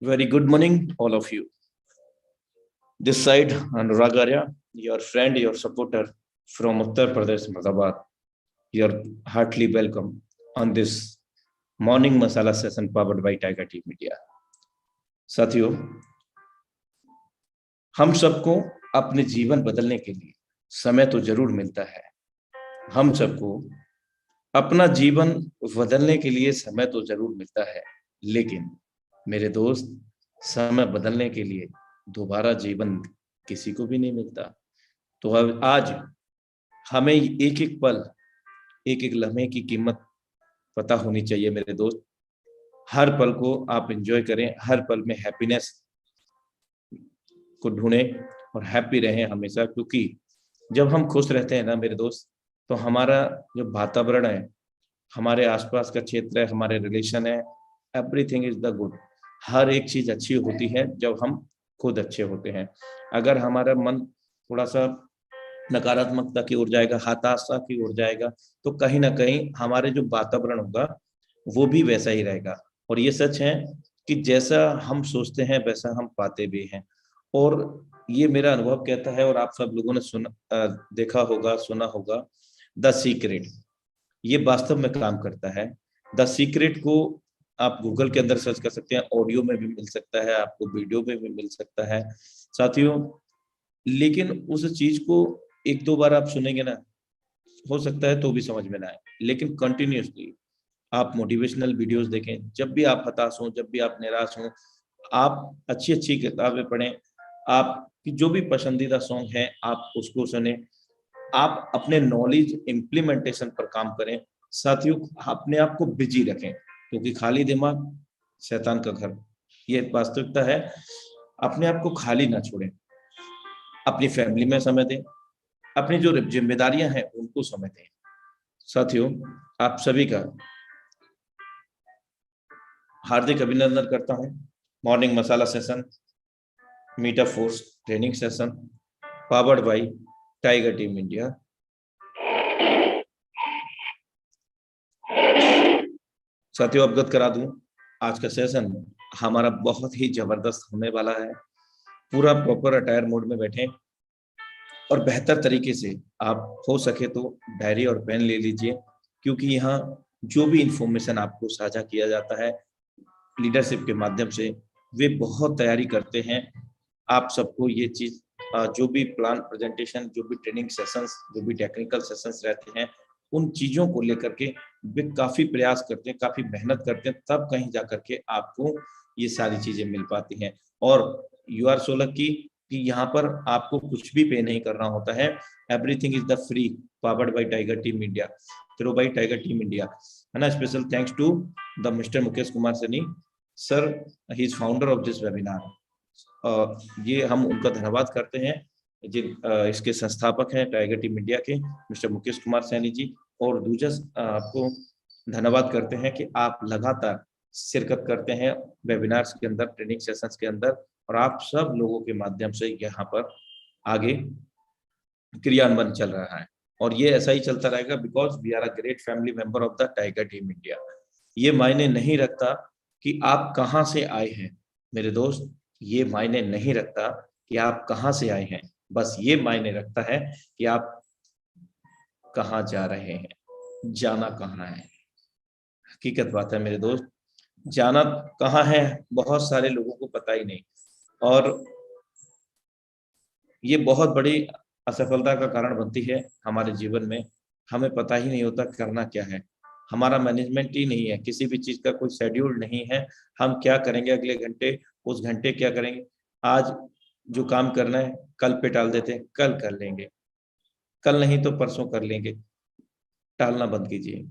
Very good morning, all of you. This side, Anurag Arya, your friend, your supporter from Uttar Pradesh, Ahmedabad. You're heartily welcome on this morning masala session powered by Tiger Tea Media. साथियों, हम सबको अपने जीवन बदलने के लिए समय तो जरूर मिलता है। हम सबको अपना जीवन बदलने के लिए समय तो जरूर मिलता है, लेकिन मेरे दोस्त, समय बदलने के लिए दोबारा जीवन किसी को भी नहीं मिलता। तो अब आज हमें एक एक पल, एक एक लम्हे की कीमत पता होनी चाहिए मेरे दोस्त। हर पल को आप एंजॉय करें, हर पल में हैप्पीनेस को ढूंढें और हैप्पी रहें हमेशा, क्योंकि जब हम खुश रहते हैं ना मेरे दोस्त, तो हमारा जो वातावरण है, हमारे आसपास का क्षेत्र है, हमारे रिलेशन है, एवरीथिंग इज द गुड। हर एक चीज अच्छी होती है जब हम खुद अच्छे होते हैं। अगर हमारा मन थोड़ा सा नकारात्मकता की ओर जाएगा, हताशा की ओर जाएगा, तो कहीं ना कहीं हमारे जो वातावरण होगा वो भी वैसा ही रहेगा। और ये सच है कि जैसा हम सोचते हैं वैसा हम पाते भी हैं। और ये मेरा अनुभव कहता है, और आप सब लोगों ने देखा होगा, सुना होगा, द सीक्रेट। ये वास्तव में काम करता है। द सीक्रेट को आप गूगल के अंदर सर्च कर सकते हैं, ऑडियो में भी मिल सकता है, आपको वीडियो में भी मिल सकता है साथियों। लेकिन उस चीज को एक दो बार आप सुनेंगे ना, हो सकता है तो भी समझ में ना आए, लेकिन कंटिन्यूसली आप मोटिवेशनल वीडियोस देखें। जब भी आप हताश हो, जब भी आप निराश हो, आप अच्छी अच्छी किताबें पढ़ें, आपकी जो भी पसंदीदा सॉन्ग है आप उसको सुने, आप अपने नॉलेज इम्प्लीमेंटेशन पर काम करें साथियों। अपने आप को बिजी रखें, क्योंकि खाली दिमाग शैतान का घर, ये वास्तविकता है। अपने आप को खाली ना छोड़ें, अपनी फैमिली में समय दें, अपनी जो जिम्मेदारियां हैं उनको समय दें साथियों। आप सभी का हार्दिक अभिनंदन करता हूं। Morning masala session, meet up force training session powered by Tiger Team India. साथियों, अवगत करा दूं, आज का सेशन हमारा बहुत ही जबरदस्त होने वाला है। पूरा प्रॉपर अटायर मोड में बैठे और बेहतर तरीके से आप हो सके तो डायरी और पेन ले लीजिए, क्योंकि यहाँ जो भी इंफॉर्मेशन आपको साझा किया जाता है लीडरशिप के माध्यम से, वे बहुत तैयारी करते हैं आप सबको ये चीज, जो भी प्लान प्रेजेंटेशन, जो भी ट्रेनिंग सेशंस, जो भी टेक्निकल सेशंस रहते हैं, उन चीजों को लेकर के वे काफी प्रयास करते हैं, काफी मेहनत करते हैं, तब कहीं जाकर के आपको ये सारी चीजें मिल पाती हैं। और यू आर सो लकी कि यहाँ पर आपको कुछ भी पे नहीं करना होता है। Everything is the free, powered by Tiger Team India, through by Tiger Team India, है ना। Special thanks to the mister Mukesh Kumar Saini sir, he is founder of this webinar. ये हम उनका धन्यवाद करते हैं, जिन इसके संस्थापक हैं टाइगर टीम इंडिया के मिस्टर मुकेश कुमार सैनी जी। और दूसरा आपको धन्यवाद करते हैं कि आप लगातार शिरकत करते हैं वेबिनार्स के अंदर, ट्रेनिंग सेशंस के अंदर, और आप सब लोगों के माध्यम से यहाँ पर आगे क्रियान्वयन चल रहा है। और ये ऐसा ही चलता रहेगा, because we are a great family member of the Tiger Team India. ये मायने नहीं रखता कि आप कहाँ से आए हैं मेरे दोस्त, ये मायने नहीं रखता कि आप कहाँ से आए हैं, बस ये मायने रखता है कि आप कहाँ जा रहे हैं, जाना कहाँ है। हकीकत बात है मेरे दोस्त, जाना कहाँ है बहुत सारे लोगों को पता ही नहीं, और ये बहुत बड़ी असफलता का कारण बनती है हमारे जीवन में। हमें पता ही नहीं होता करना क्या है, हमारा मैनेजमेंट ही नहीं है, किसी भी चीज का कोई शेड्यूल नहीं है। हम क्या करेंगे अगले घंटे, उस घंटे क्या करेंगे, आज जो काम करना है कल पे टाल देते हैं, कल कर लेंगे, कल नहीं तो परसों कर लेंगे। टालना बंद कीजिए,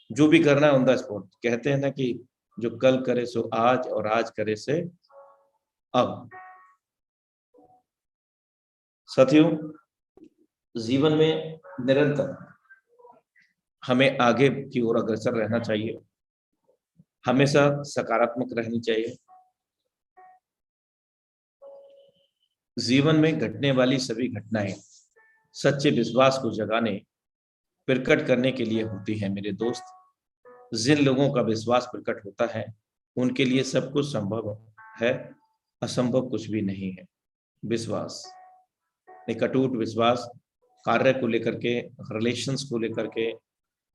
जो भी करना है ऑन द स्पॉट। कहते हैं ना कि जो कल करे सो आज, और आज करे से अब। साथियों, जीवन में निरंतर हमें आगे की ओर अग्रसर रहना चाहिए, हमेशा सकारात्मक रहनी चाहिए। जीवन में घटने वाली सभी घटनाएं सच्चे विश्वास को जगाने, प्रकट करने के लिए होती है मेरे दोस्त। जिन लोगों का विश्वास प्रकट होता है उनके लिए सब कुछ संभव है। है, असंभव कुछ भी नहीं है। विश्वास, एक अटूट विश्वास कार्य को लेकर के, रिलेशंस को लेकर के।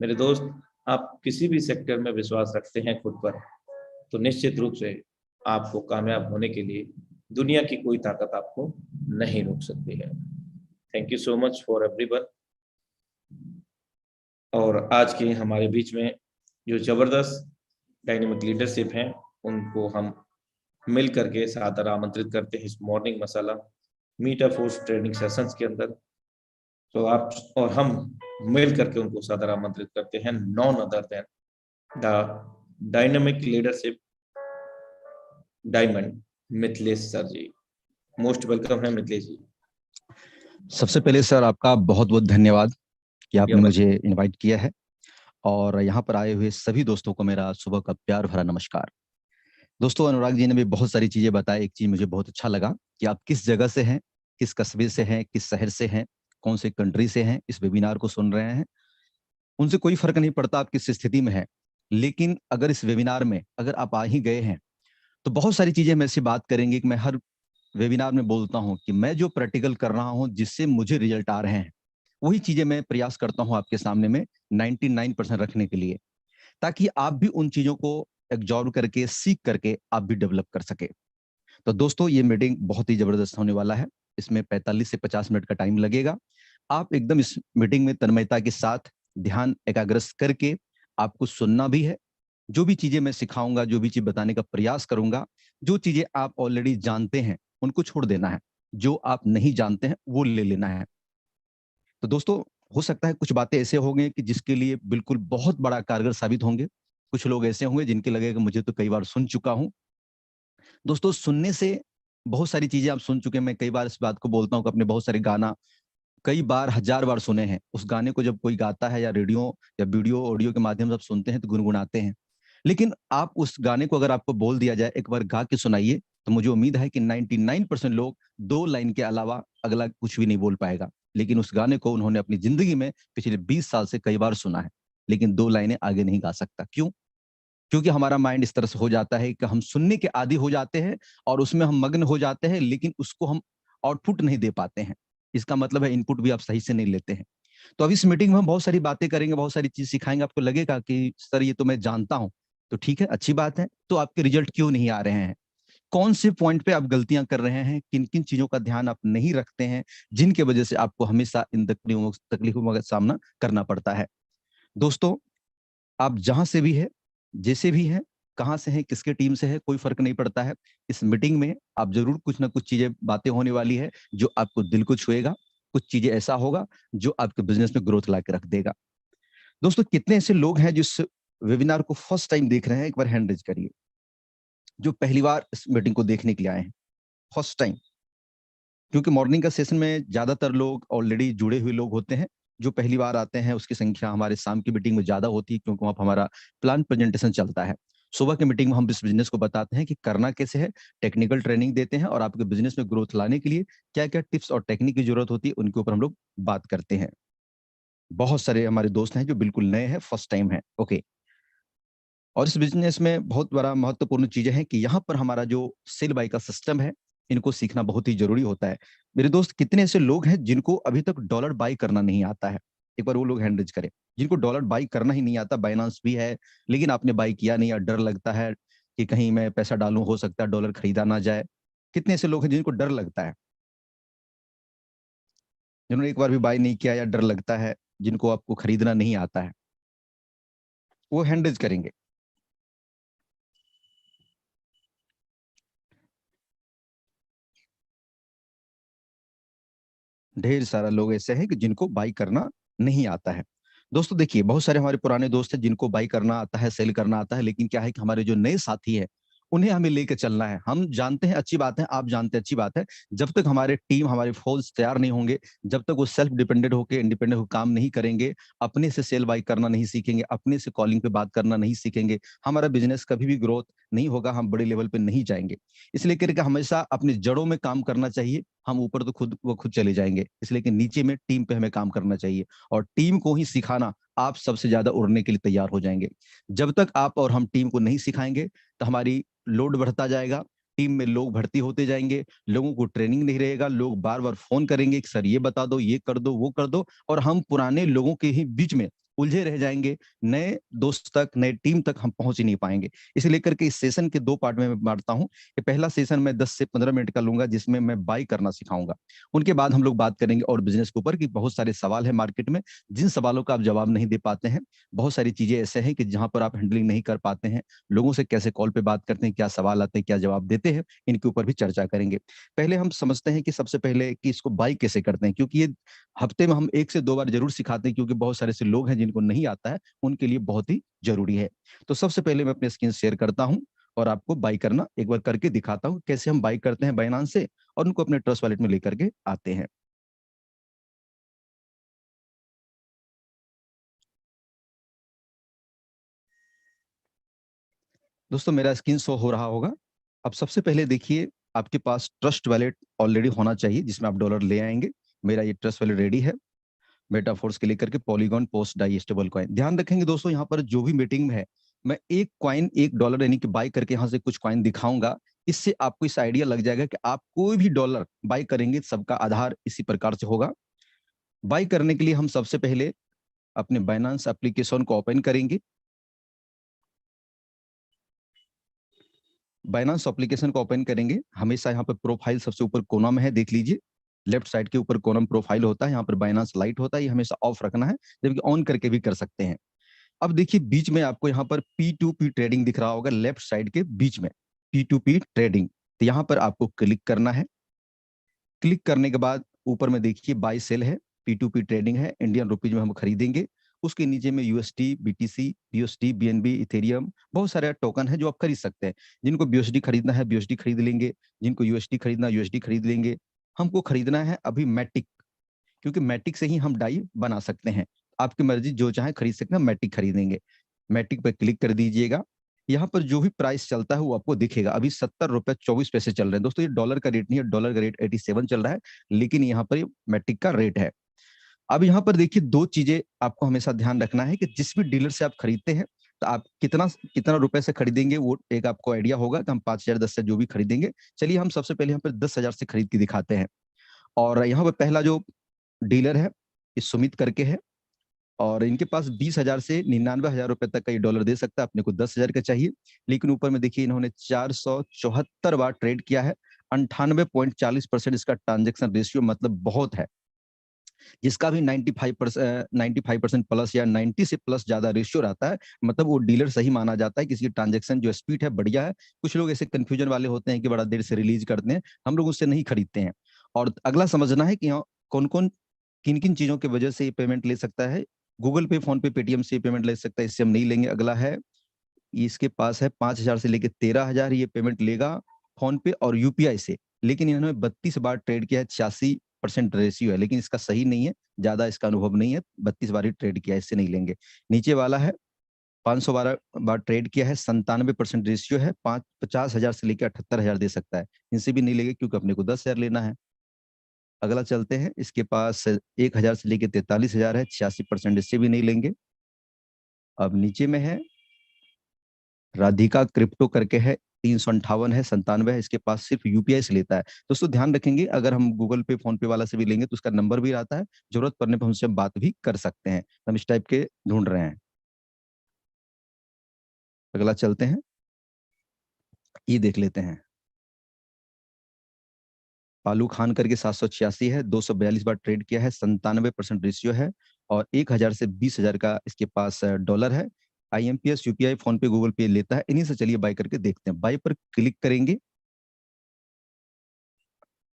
मेरे दोस्त, आप किसी भी सेक्टर में विश्वास रखते हैं खुद पर, तो निश्चित रूप से आपको कामयाब होने के लिए दुनिया की कोई ताकत आपको नहीं रोक सकती है। Thank you so much for everyone. और आज के हमारे बीच में जो जबरदस्त डायनेमिक लीडरशिप हैं, उनको हम मिल करके सादर आमंत्रित करते हैं इस मॉर्निंग मसाला मीटा फोर्स ट्रेनिंग सेशंस के अंदर। तो आप और हम मिल करके उनको सादर आमंत्रित करते हैं, none other than the dynamic leadership diamond, Mithilesh sir ji. Most welcome है मिथिलेश जी। सबसे पहले सर आपका बहुत बहुत धन्यवाद कि आपने मुझे इनवाइट किया है, और यहाँ पर आए हुए सभी दोस्तों को मेरा सुबह का प्यार भरा नमस्कार। दोस्तों, अनुराग जी ने भी बहुत सारी चीजें बताई। एक चीज मुझे बहुत अच्छा लगा कि आप किस जगह से हैं, किस कस्बे से हैं, किस शहर से हैं, कौन से कंट्री से हैं, इस वेबिनार को सुन रहे हैं। उनसे कोई फर्क नहीं पड़ता आप किस स्थिति में हैं, लेकिन अगर इस वेबिनार में अगर आप आ ही गए हैं तो बहुत सारी चीजें मेरे से बात करेंगे कि मैं हर वेबिनार में बोलता हूं कि मैं जो प्रैक्टिकल कर रहा हूं, जिससे मुझे रिजल्ट आ रहे हैं, वही चीजें मैं प्रयास करता हूं आपके सामने में 99% रखने के लिए, ताकि आप भी उन चीजों को एब्जॉर्व करके, सीख करके आप भी डेवलप कर सके। तो दोस्तों, ये मीटिंग बहुत ही जबरदस्त होने वाला है। इसमें 45 से 50 मिनट का टाइम लगेगा। आप एकदम इस मीटिंग में तन्मयता के साथ ध्यान एकाग्रस्त करके आपको सुनना भी है। जो भी चीजें मैं सिखाऊंगा, जो भी चीज बताने का प्रयास करूंगा, जो चीजें आप ऑलरेडी जानते हैं उनको छोड़ देना है, जो आप नहीं जानते हैं वो ले लेना है। तो दोस्तों, हो सकता है कुछ बातें ऐसे होंगे कि जिसके लिए बिल्कुल बहुत बड़ा कारगर साबित होंगे। कुछ लोग ऐसे होंगे जिनके लगेगा मुझे तो कई बार सुन चुका हूं। दोस्तों, सुनने से बहुत सारी चीजें आप सुन चुके हैं। मैं कई बार इस बात को बोलता हूं कि अपने बहुत सारे गाना कई बार, हजार बार सुने हैं। उस गाने को जब कोई गाता है या रेडियो या वीडियो ऑडियो के माध्यम से आप सुनते हैं तो गुनगुनाते हैं, लेकिन आप उस गाने को अगर आपको बोल दिया जाए एक बार गा के सुनाइए, तो मुझे उम्मीद है कि 99% लोग 2 लाइन के अलावा अगला कुछ भी नहीं बोल पाएगा। लेकिन उस गाने को उन्होंने अपनी जिंदगी में पिछले 20 साल से कई बार सुना है, लेकिन 2 लाइनें आगे नहीं गा सकता। क्यों? क्योंकि हमारा माइंड इस तरह से हो जाता है कि हम सुनने के आदी हो जाते हैं और उसमें हम मग्न हो जाते हैं, लेकिन उसको हम आउटपुट नहीं दे पाते हैं। इसका मतलब है इनपुट भी आप सही से नहीं लेते हैं। तो अब इस मीटिंग में हम बहुत सारी बातें करेंगे, बहुत सारी चीज सिखाएंगे। आपको लगेगा कि सर ये तो मैं जानता हूं, तो ठीक है, अच्छी बात है। तो आपके रिजल्ट क्यों नहीं आ रहे हैं? कौन से पॉइंट पे आप गलतियां कर रहे हैं? किन किन चीजों का ध्यान आप नहीं रखते हैं, जिनके वजह से आपको हमेशा इन तकलीफों का सामना करना पड़ता है? दोस्तों, आप जहां से भी है, जैसे भी हैं, कहां से हैं, किसके टीम से है, कोई फर्क नहीं पड़ता है। इस मीटिंग में आप जरूर कुछ ना कुछ चीजें, बातें होने वाली है जो आपको दिल को छुएगा। कुछ चीजें ऐसा होगा जो आपके बिजनेस में ग्रोथ ला के रख देगा। दोस्तों, कितने ऐसे लोग हैं जिस वेबिनार को फर्स्ट टाइम देख रहे हैं? एक बार हैंड रेज करिए। जो पहली बार इस मीटिंग को देखने के लिए आए हैं, फर्स्ट टाइम। क्योंकि मॉर्निंग का सेशन में ज्यादातर लोग ऑलरेडी जुड़े हुए लोग होते हैं। जो पहली बार आते हैं उसकी संख्या हमारे शाम की मीटिंग में ज्यादा होती है, क्योंकि वहां पर हमारा प्लान प्रेजेंटेशन चलता है। सुबह की मीटिंग में हम इस बिजनेस को बताते हैं कि करना कैसे है, टेक्निकल ट्रेनिंग देते हैं, और आपके बिजनेस में ग्रोथ लाने के लिए क्या क्या टिप्स और टेक्निक की जरूरत होती है, उनके ऊपर हम लोग बात करते हैं। बहुत सारे हमारे दोस्त हैं जो बिल्कुल नए हैं, फर्स्ट टाइम है। ओके। और इस बिजनेस में बहुत बड़ा महत्वपूर्ण चीजें हैं कि यहाँ पर हमारा जो सेल बाय का सिस्टम है, इनको सीखना बहुत ही जरूरी होता है। मेरे दोस्त, कितने ऐसे लोग हैं जिनको अभी तक डॉलर बाई करना नहीं आता है? एक बार वो लोग हैंड रेज करें जिनको डॉलर बाई करना ही नहीं आता। बाइनांस भी है, लेकिन आपने बाई किया नहीं, या डर लगता है कि कहीं मैं पैसा डालूं, हो सकता है डॉलर खरीदा ना जाए। कितने ऐसे लोग हैं जिनको डर लगता है, जिन्होंने एक बार भी बाई नहीं किया, या डर लगता है, जिनको आपको खरीदना नहीं आता है? वो हैंड रेज करेंगे। ढेर सारा लोग ऐसे हैं कि जिनको बाई करना नहीं आता है। दोस्तों देखिए, बहुत सारे हमारे पुराने दोस्त हैं जिनको बाई करना आता है, सेल करना आता है, लेकिन क्या है कि हमारे जो नए साथी हैं उन्हें हमें लेके चलना है। हम जानते हैं अच्छी बात है, आप जानते हैं अच्छी बात है। जब तक हमारे टीम, हमारे फोर्स तैयार नहीं होंगे, जब तक वो सेल्फ डिपेंडेंट होकर, इंडिपेंडेंट होकर काम नहीं करेंगे, अपने से सेल बाई करना नहीं सीखेंगे, अपने से कॉलिंग पे बात करना नहीं सीखेंगे, हमारा बिजनेस कभी भी ग्रोथ नहीं होगा, हम बड़े लेवल पे नहीं जाएंगे। इसलिए करके हमेशा अपनी जड़ों में काम करना चाहिए। हम ऊपर तो खुद चले जाएंगे, इसलिए कि नीचे में टीम पे हमें काम करना चाहिए, और टीम को ही सिखाना, आप सबसे ज्यादा उड़ने के लिए तैयार हो जाएंगे। जब तक आप और हम टीम को नहीं सिखाएंगे तो हमारी लोड बढ़ता जाएगा, टीम में लोग भर्ती होते जाएंगे, लोगों को ट्रेनिंग नहीं रहेगा, लोग बार बार फोन करेंगे कि सर ये बता दो, ये कर दो, वो कर दो, और हम पुराने लोगों के ही बीच में उलझे रह जाएंगे। नए दोस्त तक, नए टीम तक हम पहुंच ही नहीं पाएंगे। इसे लेकर के इस सेशन के 2 पार्ट में मैं बांटता हूं कि पहला सेशन मैं 10 से 15 मिनट का लूंगा जिसमें मैं बाई करना सिखाऊंगा। उनके बाद हम लोग बात करेंगे और बिजनेस के ऊपर कि बहुत सारे सवाल है मार्केट में, जिन सवालों का आप जवाब नहीं दे पाते हैं। बहुत सारी चीजें ऐसे हैं कि जहां पर आप हैंडलिंग नहीं कर पाते हैं, लोगों से कैसे कॉल पे बात करते हैं, क्या सवाल आते हैं, क्या जवाब देते हैं, इनके ऊपर भी चर्चा करेंगे। पहले हम समझते हैं कि सबसे पहले कि इसको बाई कैसे करते हैं, क्योंकि ये हफ्ते में हम 1 से 2 बार जरूर सिखाते हैं, क्योंकि बहुत सारे ऐसे लोग हैं जिनको नहीं आता है, उनके लिए बहुत ही जरूरी है। तो सबसे पहले मैं अपनी स्क्रीन शेयर करता हूं और आपको बाई करना एक बार करके दिखाता हूं, कैसे हम बाई करते हैं बाइनांस से और उनको अपने ट्रस्ट वॉलेट में लेकर के आते हैं। दोस्तों मेरा स्क्रीन शो हो रहा होगा। अब सबसे पहले देखिए, आपके पास ट्रस्ट वॉलेट ऑलरेडी होना चाहिए जिसमें आप डॉलर ले आएंगे। मेरा ये ट्रस्ट वॉलेट रेडी है। मेटाफोर्स के लेकर के Polygon post Dai stable coin. ध्यान रखेंगे दोस्तों, यहाँ पर जो भी मीटिंग में है, मैं एक कॉइन $1 यानी कि बाई करके यहाँ से कुछ कॉइन दिखाऊंगा। इससे आपको इस आइडिया लग जाएगा कि आप कोई भी डॉलर बाई करेंगे सबका आधार इसी प्रकार से होगा। बाई करने के लिए हम सबसे पहले अपने बाइनांस एप्लीकेशन को ओपन करेंगे। बाइनांस एप्लीकेशन को ओपन करेंगे, हमेशा यहाँ पर प्रोफाइल सबसे ऊपर कोना में है, देख लीजिए लेफ्ट साइड के ऊपर कोलम प्रोफाइल होता है, यहाँ पर बाइनांस लाइट होता है, ये हमेशा ऑफ रखना है, जबकि ऑन करके भी कर सकते हैं। अब देखिए बीच में आपको यहाँ पर P2P ट्रेडिंग दिख रहा होगा, लेफ्ट साइड के बीच में P2P ट्रेडिंग, तो यहाँ पर आपको क्लिक करना है। क्लिक करने के बाद ऊपर में देखिए बाई सेल है, P2P ट्रेडिंग है, इंडियन रुपीज में हम खरीदेंगे। उसके नीचे में USD, BTC, BUSD, BNB, Ethereum, बहुत सारे टोकन है जो आप खरीद सकते हैं। जिनको BUSD खरीदना है BUSD खरीद लेंगे, जिनको USD खरीदना USD खरीद लेंगे। हमको खरीदना है अभी मैटिक, क्योंकि मैटिक से ही हम डाई बना सकते हैं। आपकी मर्जी, जो चाहे खरीद सकते हैं, मैटिक खरीदेंगे। मैटिक पे क्लिक कर दीजिएगा। यहाँ पर जो भी प्राइस चलता है वो आपको दिखेगा। अभी ₹70.24 चल रहे हैं दोस्तों। ये डॉलर का रेट नहीं है, डॉलर का रेट 87 चल रहा है, लेकिन यहाँ पर मैटिक का रेट है। अब यहाँ पर देखिए 2 चीजें आपको हमेशा ध्यान रखना है कि जिस भी डीलर से आप खरीदते हैं, तो आप कितना कितना रुपए से खरीदेंगे, वो एक आपको आइडिया होगा कि हम 5,000 10 से जो भी खरीदेंगे। चलिए हम सबसे पहले यहाँ पर 10,000 से खरीद के दिखाते हैं। और यहाँ पर पहला जो डीलर है, ये सुमित करके है, और इनके पास 20,000 से 99,000 तक का ये डॉलर दे सकता है। अपने को 10,000 का चाहिए, लेकिन ऊपर में देखिए इन्होंने 474 बार ट्रेड किया है। 98.40% इसका ट्रांजेक्शन रेशियो, मतलब बहुत है। जिसका भी 95% प्लस या 90 से प्लस ज्यादा रेशियो रहता है, मतलब वो डीलर सही माना जाता है। किसी की ट्रांजेक्शन जो स्पीड है बढ़िया है। कुछ लोग ऐसे कंफ्यूजन वाले होते हैं कि बड़ा देर से रिलीज करते हैं, हम लोग उससे नहीं खरीदते हैं। और अगला समझना है कि यहाँ कौन कौन किन किन चीजों की वजह से ये पेमेंट ले सकता है। गूगल पे, फोन पे, पेटीएम से पेमेंट ले सकता है, इससे हम नहीं लेंगे। अगला है, इसके पास है 5,000 से लेके 13,000 ये पेमेंट लेगा फोन पे और यूपीआई से, लेकिन इन्होंने 32 बार ट्रेड किया है, 86% रेशियो है, लेकिन इसका सही नहीं है, ज्यादा इसका अनुभव नहीं है, 32 बार ही ट्रेड किया है, इससे नहीं लेंगे। नीचे वाला है 512 बार ट्रेड किया है, 97% रेशियो है, 50,000 से लेकर 78,000 दे सकता है, इनसे भी नहीं लेंगे क्योंकि अपने को 10,000 लेना है। अगला चलते हैं, इसके पास 1,000 से लेकर 43,000 है, 86%, इससे भी नहीं लेंगे। अब नीचे में है राधिका क्रिप्टो करके है, 358 है, 97 है, इसके पास सिर्फ यूपीआई से लेता है। दोस्तों ध्यान रखेंगे, अगर हम गूगल पे, फोन पे वाला से भी लेंगे तो उसका नंबर भी रहता है, जरूरत पड़ने पर हमसे बात भी कर सकते हैं। हम इस टाइप के ढूंढ रहे हैं। अगला चलते हैं, ये देख लेते हैं। पालू खान करके 786 है, 242 बार ट्रेड किया है, 97% रेशियो है, और 1,000 से 20,000 का इसके पास डॉलर है। IMPS, यूपीआई, फोन पे, गूगल पे लेता है। इन्हीं से चलिए बाय करके देखते हैं। बाय पर क्लिक करेंगे।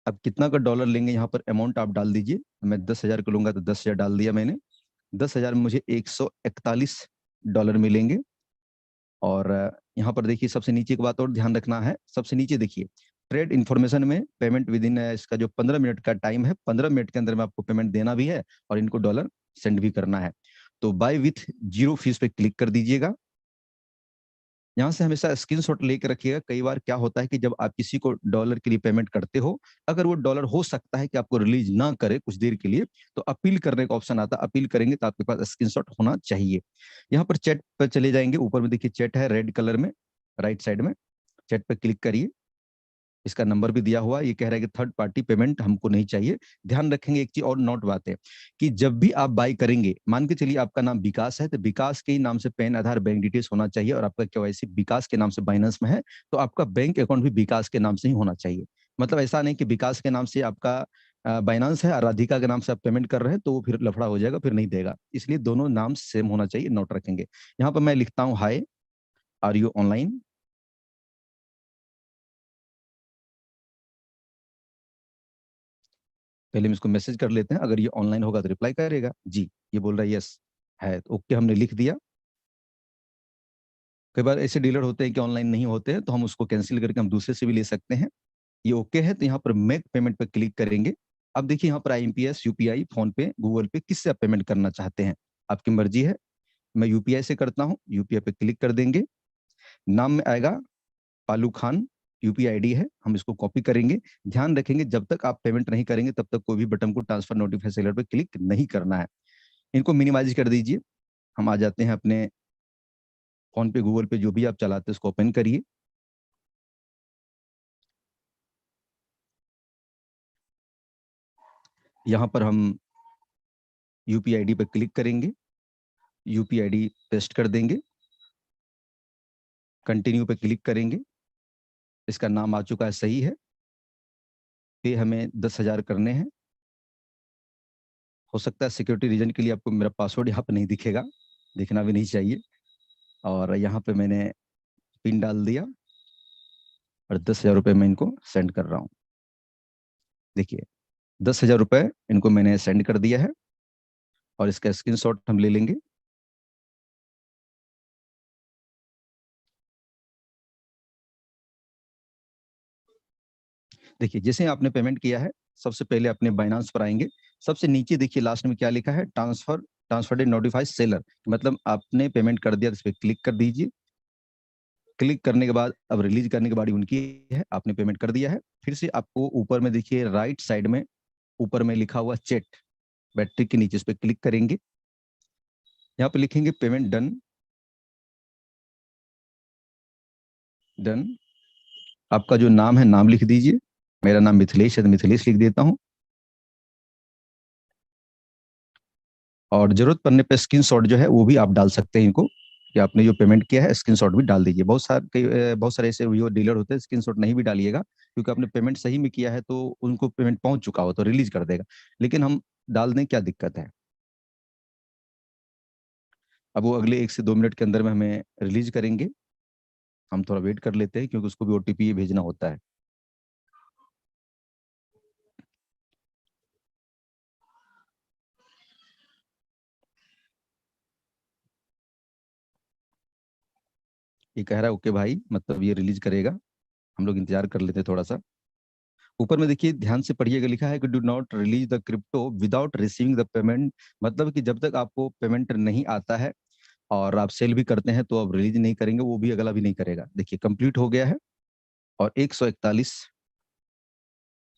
अब कितना का डॉलर लेंगे, यहाँ पर अमाउंट आप डाल दीजिए। मैं 10,000 का लूंगा तो 10,000 डाल दिया मैंने। 10,000 में मुझे $141 मिलेंगे। और यहाँ पर देखिए सबसे नीचे की बात और ध्यान रखना है, सबसे नीचे देखिए ट्रेड इन्फॉर्मेशन में पेमेंट विद इन, इसका जो 15 मिनट का टाइम है, 15 मिनट के अंदर में आपको पेमेंट देना भी है और इनको डॉलर सेंड भी करना है। तो बाय विथ जीरो फीस पे क्लिक कर दीजिएगा। यहाँ से हमेशा स्क्रीनशॉट लेकर रखिएगा। कई बार क्या होता है कि जब आप किसी को डॉलर के लिए पेमेंट करते हो, अगर वो डॉलर हो सकता है कि आपको रिलीज ना करे कुछ देर के लिए, तो अपील करने का ऑप्शन आता है। अपील करेंगे तो आपके पास स्क्रीनशॉट होना चाहिए। यहाँ पर चैट पर चले जाएंगे, ऊपर में देखिए चैट है रेड कलर में, राइट साइड में, चैट पर क्लिक करिए। इसका नंबर भी दिया हुआ, ये कह रहा है कि थर्ड पार्टी पेमेंट हमको नहीं चाहिए। ध्यान रखेंगे एक चीज और नोट बात है कि जब भी आप बाई करेंगे, मान के चलिए आपका नाम विकास है, तो विकास के ही नाम से पैन, आधार, बैंक डिटेल्स होना चाहिए, और आपका केवाईसी विकास के नाम से बाइनेंस में है, तो आपका बैंक अकाउंट भी विकास के नाम से ही होना चाहिए। मतलब ऐसा नहीं कि विकास के नाम से आपका बाइनांस है और राधिका के नाम से आप पेमेंट कर रहे हैं तो वो फिर लफड़ा हो जाएगा, फिर नहीं देगा। इसलिए दोनों नाम सेम होना चाहिए, नोट रखेंगे। यहाँ पर मैं लिखता हूँ, हाय आर यू ऑनलाइन। पहले हम इसको मैसेज कर लेते हैं, अगर ये ऑनलाइन होगा तो रिप्लाई करेगा जी। ये बोल रहा है यस है, तो ओके हमने लिख दिया। कई बार ऐसे डीलर होते हैं कि ऑनलाइन नहीं होते हैं, तो हम उसको कैंसिल करके हम दूसरे से भी ले सकते हैं। ये ओके है, तो यहाँ पर मेक पेमेंट पे क्लिक करेंगे। अब देखिए यहाँ पर आईएमपीएस, यूपीआई, फोन पे, गूगल पे, किससे आप पेमेंट करना चाहते हैं, आपकी मर्जी है। मैं यूपीआई से करता हूँ, यूपीआई पे क्लिक कर देंगे। नाम में आएगा पालू खान, यूपीआई आईडी है, हम इसको कॉपी करेंगे। ध्यान रखेंगे जब तक आप पेमेंट नहीं करेंगे तब तक कोई भी बटन को ट्रांसफर नोटिफाई सेलर पे क्लिक नहीं करना है। इनको मिनिमाइज कर दीजिए। हम आ जाते हैं अपने फोन पे, गूगल पे, जो भी आप चलाते हैं उसको ओपन करिए। यहाँ पर हम यूपीआई आईडी पर क्लिक करेंगे, यूपीआई आईडी पेस्ट कर देंगे, कंटिन्यू पे क्लिक करेंगे। इसका नाम आ चुका है, सही है। पे हमें 10,000 करने हैं। हो सकता है सिक्योरिटी रीजन के लिए आपको मेरा पासवर्ड यहाँ पे नहीं दिखेगा, दिखना भी नहीं चाहिए। और यहाँ पे मैंने पिन डाल दिया और 10,000 रुपये मैं इनको सेंड कर रहा हूँ। देखिए 10,000 रुपये इनको मैंने सेंड कर दिया है, और इसका स्क्रीनशॉट हम ले लेंगे। देखिए जैसे आपने पेमेंट किया है, सबसे पहले अपने बाइनांस पर आएंगे। सबसे नीचे देखिए लास्ट में क्या लिखा है, ट्रांसफर नोटिफाइड सेलर, मतलब आपने पेमेंट कर दिया, इस पर क्लिक कर दीजिए। क्लिक करने के बाद अब रिलीज करने के बाद उनकी है, आपने पेमेंट कर दिया है। फिर से आपको ऊपर में देखिए राइट साइड में ऊपर में लिखा हुआ चेट, बैटरी के नीचे, इस पर क्लिक करेंगे। यहाँ पे लिखेंगे पेमेंट डन, डन। आपका जो नाम है नाम लिख दीजिए। मेरा नाम मिथिलेश है तो मिथिलेश लिख देता हूँ। और जरूरत पड़ने पे स्क्रीनशॉट जो है वो भी आप डाल सकते हैं इनको, कि आपने जो पेमेंट किया है स्क्रीनशॉट भी डाल दीजिए। बहुत सारे ऐसे वो डीलर होते हैं, स्क्रीनशॉट नहीं भी डालिएगा, क्योंकि आपने पेमेंट सही में किया है तो उनको पेमेंट पहुंच चुका हो तो रिलीज कर देगा। लेकिन हम डाल दें, क्या दिक्कत है। अब वो अगले 1 से 2 मिनट के अंदर में हमें रिलीज करेंगे। हम थोड़ा वेट कर लेते हैं, क्योंकि उसको भी ओटीपी भेजना होता है। ये कह रहा है ओके भाई, मतलब ये रिलीज करेगा, हम लोग इंतजार कर लेते हैं थोड़ा सा। ऊपर में देखिए ध्यान से पढ़िएगा, लिखा है कि do not release the crypto without receiving the payment, मतलब कि जब तक आपको पेमेंट नहीं आता है और आप सेल भी करते हैं तो आप रिलीज नहीं करेंगे, वो भी अगला भी नहीं करेगा। देखिए कंप्लीट हो गया है और $141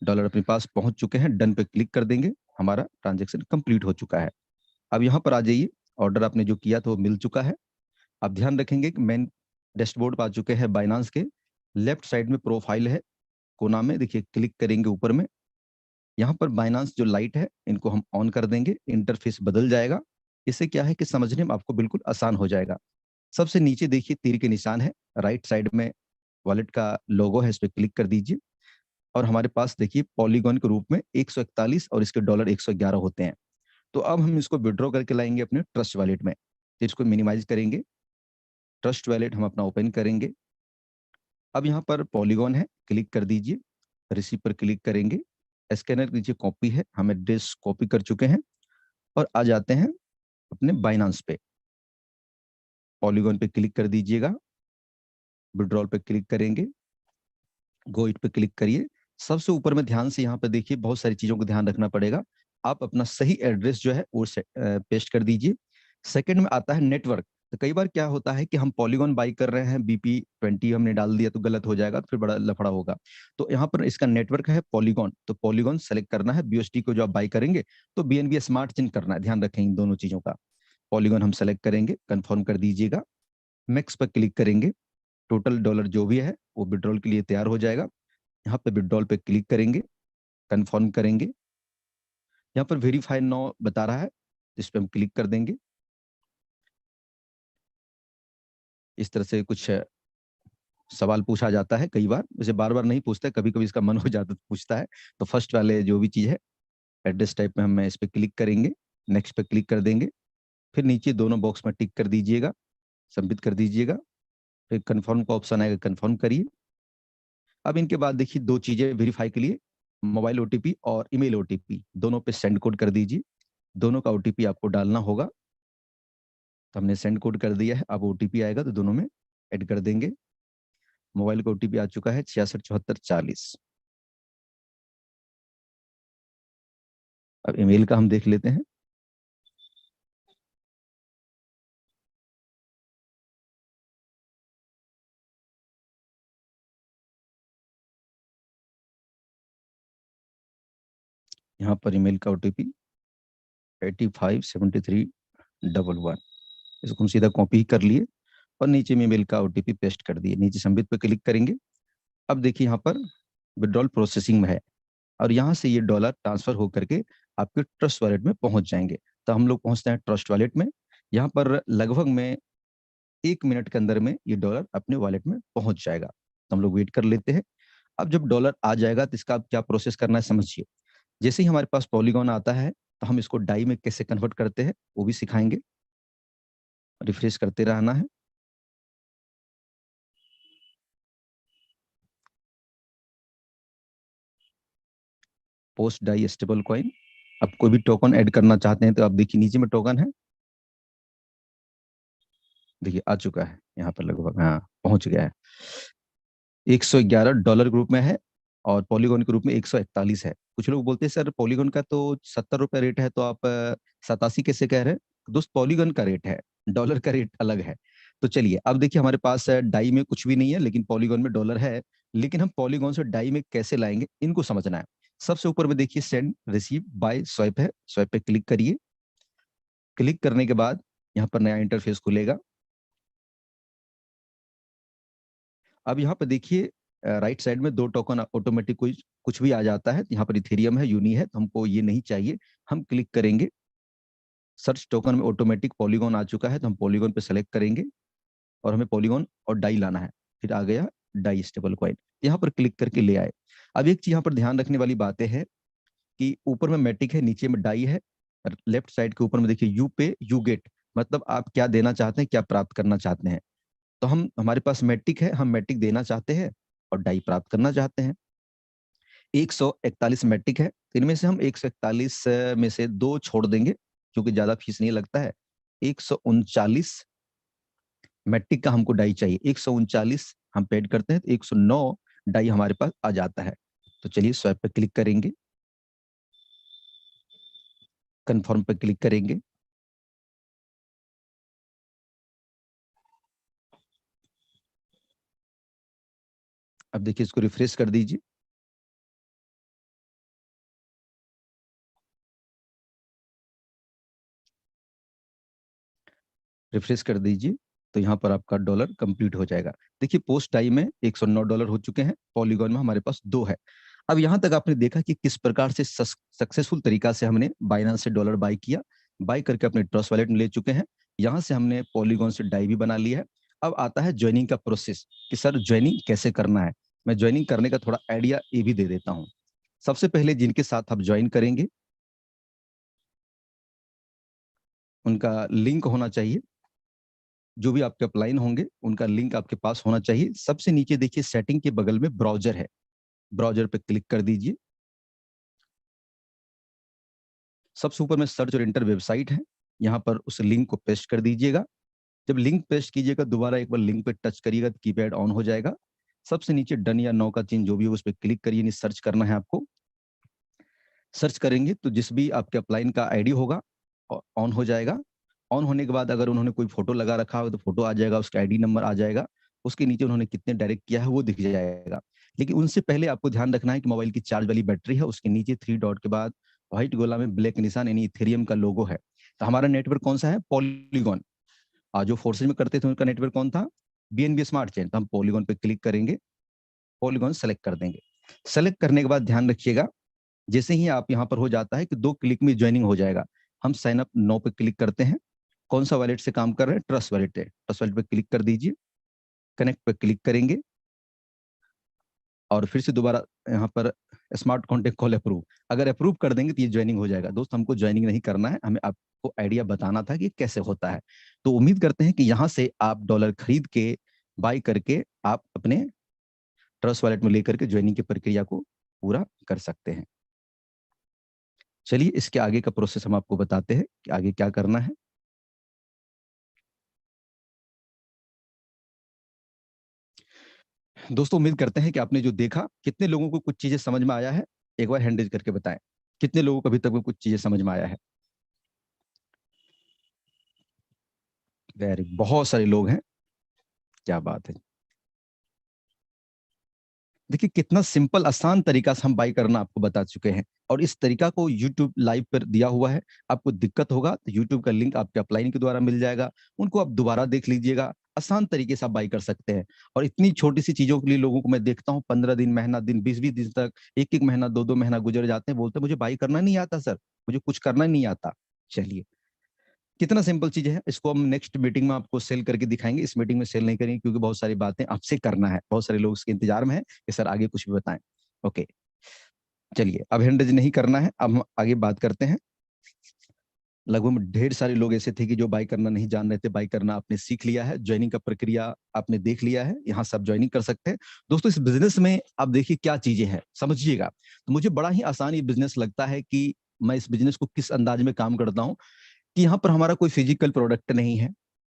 अपने पास पहुंच चुके हैं। डन पे क्लिक कर देंगे, हमारा ट्रांजेक्शन कंप्लीट हो चुका है। अब यहाँ पर आ जाइए, ऑर्डर आपने जो किया था वो मिल चुका है। अब ध्यान रखेंगे कि मेन डैशबोर्ड पर आ चुके हैं। बाइनांस के लेफ्ट साइड में प्रोफाइल है, कोना में देखिए, क्लिक करेंगे ऊपर में। यहाँ पर बाइनांस जो लाइट है इनको हम ऑन कर देंगे, इंटरफेस बदल जाएगा। इससे क्या है कि समझने में आपको बिल्कुल आसान हो जाएगा। सबसे नीचे देखिए तीर के निशान है, राइट साइड में वॉलेट का लोगो है, इस पर क्लिक कर दीजिए। और हमारे पास देखिए पॉलीगॉन के रूप में 141 और इसके डॉलर 111 होते हैं। तो अब हम इसको विड्रॉ करके लाएंगे अपने ट्रस्ट वॉलेट में। तो इसको मिनिमाइज करेंगे, ट्रस्ट वॉलेट हम अपना ओपन करेंगे। अब यहाँ पर पॉलीगॉन है, क्लिक कर दीजिए, रिसीव पर क्लिक करेंगे। स्कैनर नीचे कॉपी है, हम एड्रेस कॉपी कर चुके हैं। और आ जाते हैं अपने बाइनांस पे, पॉलीगॉन पे क्लिक कर दीजिएगा, विड्रॉल पे क्लिक करेंगे, गो इट पे क्लिक करिए। सबसे ऊपर में ध्यान से यहाँ पे देखिए, बहुत सारी चीजों को ध्यान रखना पड़ेगा। आप अपना सही एड्रेस जो है वो पेस्ट कर दीजिए। सेकंड में आता है नेटवर्क। तो कई बार क्या होता है कि हम पॉलीगॉन बाई कर रहे हैं, BP20 हमने डाल दिया तो गलत हो जाएगा, तो फिर बड़ा लफड़ा होगा। तो यहाँ पर इसका नेटवर्क है पॉलीगॉन, तो पॉलीगॉन सेलेक्ट करना है। BUSD को जो आप बाई करेंगे तो BNB स्मार्ट चेंज करना है, ध्यान रखें इन दोनों चीजों का। पॉलीगॉन हम सेलेक्ट करेंगे, कंफर्म कर दीजिएगा, मैक्स पर क्लिक करेंगे। टोटल डॉलर जो भी है वो विड्रॉल के लिए तैयार हो जाएगा। यहाँ पे विड्रॉल पे क्लिक करेंगे, कंफर्म करेंगे। यहाँ पर वेरीफाई नाउ बता रहा है, इस पे हम क्लिक कर देंगे। इस तरह से कुछ सवाल पूछा जाता है कई बार, वैसे बार बार नहीं पूछता है, कभी कभी इसका मन हो जाता है तो पूछता है। तो फर्स्ट वाले जो भी चीज है एड्रेस टाइप में हम इस पे क्लिक करेंगे, नेक्स्ट पे क्लिक कर देंगे। फिर नीचे दोनों बॉक्स में टिक कर दीजिएगा, सबमिट कर दीजिएगा। फिर कंफर्म का ऑप्शन आएगा, कंफर्म करिए। अब इनके बाद देखिए दो चीजें वेरीफाई के लिए, मोबाइल ओटीपी और ईमेल ओटीपी, दोनों पे सेंड कोड कर दीजिए। दोनों का ओटीपी आपको डालना होगा। तो हमने सेंड कोड कर दिया है, अब ओटीपी आएगा तो दोनों में ऐड कर देंगे। मोबाइल का ओटीपी आ चुका है 667440। अब ईमेल का हम देख लेते हैं। यहाँ पर ईमेल का ओटीपी 857311, इसको हम सीधा कॉपी कर लिए और नीचे में ईमेल का ओटीपी पेस्ट कर दिए। नीचे सबमिट पे क्लिक करेंगे। अब देखिए यहाँ पर विड्रॉल प्रोसेसिंग में है और यहाँ से ये डॉलर ट्रांसफर होकर के आपके ट्रस्ट वॉलेट में पहुंच जाएंगे। तो हम लोग पहुंचते हैं ट्रस्ट वॉलेट में। यहाँ पर लगभग में 1 मिनट के अंदर में ये डॉलर अपने वॉलेट में पहुंच जाएगा। तो हम लोग वेट कर लेते हैं। अब जब डॉलर आ जाएगा तो इसका क्या प्रोसेस करना है समझिए। जैसे ही हमारे पास पॉलीगॉन आता है तो हम इसको डाई में कैसे कन्वर्ट करते हैं वो भी सिखाएंगे। रिफ्रेश करते रहना है। पोस्ट डाई स्टेबल कॉइन, अब कोई भी टोकन ऐड करना चाहते हैं तो आप देखिए नीचे में टोकन है, देखिए आ चुका है यहाँ पर लगभग, हाँ पहुंच गया है। 111 डॉलर ग्रुप में है और पॉलीगॉन के रूप में 141 है। कुछ लोग बोलते हैं सर पॉलीगॉन का तो 70 रुपये रेट है, तो आप 87 कैसे कह रहे हैं? दोस्त पॉलीगॉन का रेट है, डॉलर का रेट अलग है। तो चलिए अब देखिए हमारे पास डाई में कुछ भी नहीं है लेकिन पॉलीगॉन में डॉलर है। लेकिन हम पॉलीगॉन से डाई में कैसे लाएंगे इनको समझना है। सबसे ऊपर में देखिए सेंड रिसीव बाय स्वाइप है, स्वाइप पे क्लिक करिए। क्लिक करने के बाद यहाँ पर नया इंटरफेस खुलेगा। अब यहाँ पर देखिए राइट साइड में दो टोकन ऑटोमेटिक कुछ भी आ जाता है। यहाँ पर इथेरियम है, यूनी है, तो हमको ये नहीं चाहिए। हम क्लिक करेंगे, सर्च टोकन में ऑटोमेटिक पॉलीगॉन आ चुका है तो हम पॉलीगॉन पे सेलेक्ट करेंगे और हमें पॉलीगॉन और डाई लाना है। फिर आ गया डाई स्टेबल कॉइन, यहाँ पर क्लिक करके ले आए। अब एक चीज यहाँ पर ध्यान रखने वाली बातें है कि ऊपर में मैटिक है, नीचे में डाई है। लेफ्ट साइड के ऊपर में देखिए यू पे यू गेट, मतलब आप क्या देना चाहते हैं, क्या प्राप्त करना चाहते हैं। तो हमारे पास मैट्रिक है, हम मैट्रिक देना चाहते हैं और डाई प्राप्त करना चाहते हैं। 141 मैट्रिक है, इनमें से हम 141 में से 2 छोड़ देंगे क्योंकि ज्यादा फीस नहीं लगता है। 139 मैट्रिक का हमको डाई चाहिए, 139 हम पेड करते हैं तो 109 डाई हमारे पास आ जाता है। तो चलिए स्वैप पे क्लिक करेंगे, कंफर्म पे क्लिक करेंगे। अब देखिए इसको रिफ्रेश कर दीजिए। रिफ्रेश कर दीजिए तो यहाँ पर आपका डॉलर कंप्लीट हो जाएगा। देखिए पोस्ट डाई में 109 डॉलर हो चुके हैं, पॉलीगॉन में हमारे पास 2 है। अब यहाँ तक आपने देखा कि किस प्रकार से सक्सेसफुल तरीका से हमने बाइनेंस से डॉलर बाय किया, बाय करके अपने ट्रस्ट वॉलेट में ले चुके हैं। यहाँ से हमने पॉलीगॉन से डाई भी बना लिया है। अब आता है ज्वाइनिंग का प्रोसेस कि सर ज्वाइनिंग कैसे करना है। मैं ज्वाइनिंग करने का थोड़ा आइडिया ये भी दे देता हूँ। सबसे पहले जिनके साथ आप ज्वाइन करेंगे उनका लिंक होना चाहिए, जो भी आपके अपलाइन होंगे उनका लिंक आपके पास होना चाहिए। सबसे नीचे देखिए सेटिंग के बगल में ब्राउजर है, ब्राउजर पे क्लिक कर दीजिए। सबसे ऊपर में सर्च और इंटर वेबसाइट है, यहाँ पर उस लिंक को पेस्ट कर दीजिएगा। जब लिंक पेस्ट कीजिएगा दोबारा एक बार लिंक पे टच करिएगा तो कीपैड ऑन हो जाएगा। सबसे नीचे डन या नो का चिन्ह जो भी है उस पर क्लिक करिए, नहीं सर्च करना है आपको। सर्च करेंगे तो जिस भी आपके अपलाइन का आईडी होगा ऑन हो जाएगा। ऑन होने के बाद अगर उन्होंने कोई फोटो लगा रखा हो तो फोटो आ जाएगा, उसका आईडी नंबर आ जाएगा, उसके नीचे उन्होंने कितने डायरेक्ट किया है वो दिख जाएगा। लेकिन उनसे पहले आपको ध्यान रखना है कि मोबाइल की चार्ज वाली बैटरी है, उसके नीचे 3 डॉट के बाद व्हाइट गोला में ब्लैक निशान यानी इथेरियम का लोगो है। तो हमारा नेटवर्क कौन सा है? पॉलीगॉन। जो फोर्सेज में करते थे उनका नेटवर्क कौन था? BNB smart chain. तो हम पॉलीगॉन पे क्लिक करेंगे, पॉलीगॉन सेलेक्ट कर देंगे। सेलेक्ट करने के बाद ध्यान रखिएगा, जैसे ही आप यहाँ पर हो जाता है कि 2 क्लिक में ज्वाइनिंग हो जाएगा, हम साइन अप नाउ पे क्लिक करते हैं। कौन सा वॉलेट से काम कर रहे हैं? ट्रस्ट वॉलेट है। ट्रस्ट वॉलेट पे क्लिक कर दीजिए, कनेक्ट पे क्लिक करेंगे और फिर से दोबारा यहाँ पर स्मार्ट कॉन्टेक्ट कॉल अप्रूव, अगर अप्रूव कर देंगे तो ये ज्वाइनिंग हो जाएगा। दोस्त, हमको ज्वाइनिंग नहीं करना है, हमें आपको आइडिया बताना था कि कैसे होता है। तो उम्मीद करते हैं कि यहाँ से आप डॉलर खरीद के बाय करके आप अपने ट्रस्ट वॉलेट में लेकर के ज्वाइनिंग की प्रक्रिया को पूरा कर सकते हैं। चलिए इसके आगे का प्रोसेस हम आपको बताते हैं कि आगे क्या करना है। दोस्तों, उम्मीद करते हैं कि आपने जो देखा, कितने लोगों को कुछ चीजें समझ में आया है, एक बार हैंड रेज करके बताएं। कितने लोगों को अभी तक में कुछ चीजें समझ में आया है? वेरी, बहुत सारे लोग हैं, क्या बात है। देखिए कितना सिंपल आसान तरीका से हम बाई करना आपको बता चुके हैं, और इस तरीका को YouTube लाइव पर दिया हुआ है। आपको दिक्कत होगा तो YouTube का लिंक आपके अपलाइन के द्वारा मिल जाएगा, उनको आप दोबारा देख लीजिएगा। आसान तरीके से आप बाई कर सकते हैं। और इतनी छोटी सी चीजों के लिए लोगों को मैं देखता हूँ 15 दिन, महीना दिन, 20-20 दिन तक, एक महीना, 2-2 महीना गुजर जाते हैं, बोलते हैं मुझे बाई करना नहीं आता सर, मुझे कुछ करना नहीं आता। चलिए, कितना सिंपल चीज है, इसको हम नेक्स्ट मीटिंग में आपको सेल करके दिखाएंगे। इस मीटिंग में सेल नहीं करेंगे क्योंकि बहुत सारी बातें आपसे करना है, बहुत सारे लोग इसके इंतजार में है कि सर आगे कुछ भी बताएं। ओके, चलिए अब हैंड रेज नहीं करना है, अब हम आगे बात करते हैं। लगभग ढेर सारे लोग ऐसे थे कि जो बाई करना नहीं जान रहे थे, बाई करना आपने सीख लिया है, ज्वाइनिंग का प्रक्रिया आपने देख लिया है, यहाँ सब ज्वाइनिंग कर सकते हैं। दोस्तों, इस बिजनेस में आप देखिए क्या चीजें हैं, समझिएगा। तो मुझे बड़ा ही आसान ये बिजनेस लगता है कि मैं इस बिजनेस को किस अंदाज में काम करता हूँ कि यहाँ पर हमारा कोई फिजिकल प्रोडक्ट नहीं है,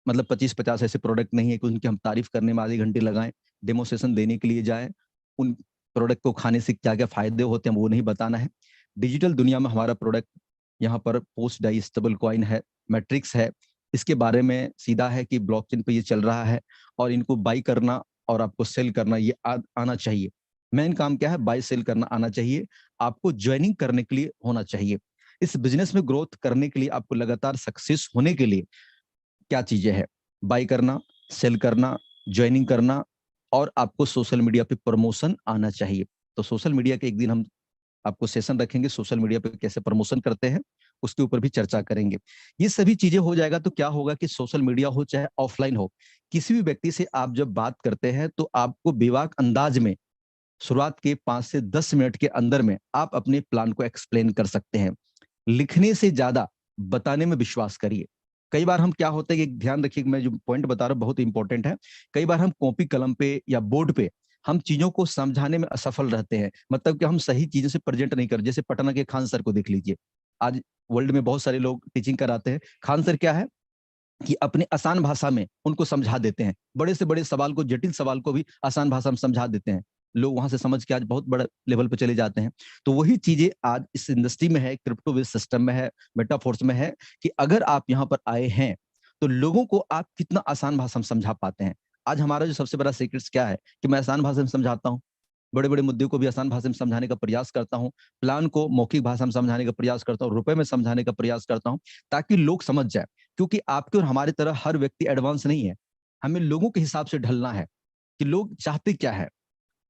मतलब 25-50 ऐसे प्रोडक्ट नहीं है कि उनकी हम तारीफ करने में आधे घंटे लगाएं, डेमोस्ट्रेशन देने के लिए जाएं, उन प्रोडक्ट को खाने से क्या क्या फायदे होते हैं वो नहीं बताना है। डिजिटल दुनिया में हमारा प्रोडक्ट यहाँ पर पोस्ट डाइजेस्टेबल कॉइन है, मैट्रिक्स है, इसके बारे में सीधा है कि ब्लॉकचेन पे ये चल रहा है, और इनको बाई करना और आपको सेल करना ये आना चाहिए। मेन काम क्या है? बाई सेल करना आना चाहिए, आपको ज्वाइनिंग करने के लिए होना चाहिए। इस बिजनेस में ग्रोथ करने के लिए, आपको लगातार सक्सेस होने के लिए क्या चीजें हैं? बाई करना, सेल करना, ज्वाइनिंग करना, और आपको सोशल मीडिया पे प्रमोशन आना चाहिए। तो सोशल मीडिया के एक दिन हम आपको सेशन रखेंगे, सोशल मीडिया पे कैसे प्रमोशन करते हैं उसके ऊपर भी चर्चा करेंगे। ये सभी चीजें हो जाएगा तो क्या होगा कि सोशल मीडिया हो चाहे ऑफलाइन हो, किसी भी व्यक्ति से आप जब बात करते हैं तो आपको बेबाक अंदाज में शुरुआत के 5 से 10 मिनट के अंदर में आप अपने प्लान को एक्सप्लेन कर सकते हैं। लिखने से ज्यादा बताने में विश्वास करिए। कई बार हम क्या होता है कि ध्यान रखिए, मैं जो पॉइंट बता रहा हूं बहुत इंपॉर्टेंट है। कई बार हम कॉपी कलम पे या बोर्ड पे हम चीजों को समझाने में असफल रहते हैं, मतलब कि हम सही चीजों से प्रेजेंट नहीं कर। जैसे पटना के खान सर को देख लीजिए, आज वर्ल्ड में बहुत सारे लोग टीचिंग कराते हैं। खान सर क्या है कि अपने आसान भाषा में उनको समझा देते हैं, बड़े से बड़े सवाल को, जटिल सवाल को भी आसान भाषा में समझा देते हैं। लोग वहां से समझ के आज बहुत बड़े लेवल पर चले जाते हैं। तो वही चीजें आज इस इंडस्ट्री में है, क्रिप्टो बेस्ड सिस्टम में है, मेटाफोर्स में है, कि अगर आप यहाँ पर आए हैं तो लोगों को आप कितना आसान भाषा में समझा पाते हैं। आज हमारा जो सबसे बड़ा सीक्रेट क्या है कि मैं आसान भाषा में समझाता हूँ, बड़े बड़े मुद्दे को भी आसान भाषा में समझाने का प्रयास करता हूँ, प्लान को मौखिक भाषा में समझाने का प्रयास करता हूँ, रुपए में समझाने का प्रयास करता हूँ, ताकि लोग समझ जाए। क्योंकि आपके और हमारी तरह हर व्यक्ति एडवांस नहीं है, हमें लोगों के हिसाब से ढलना है कि लोग चाहते क्या है।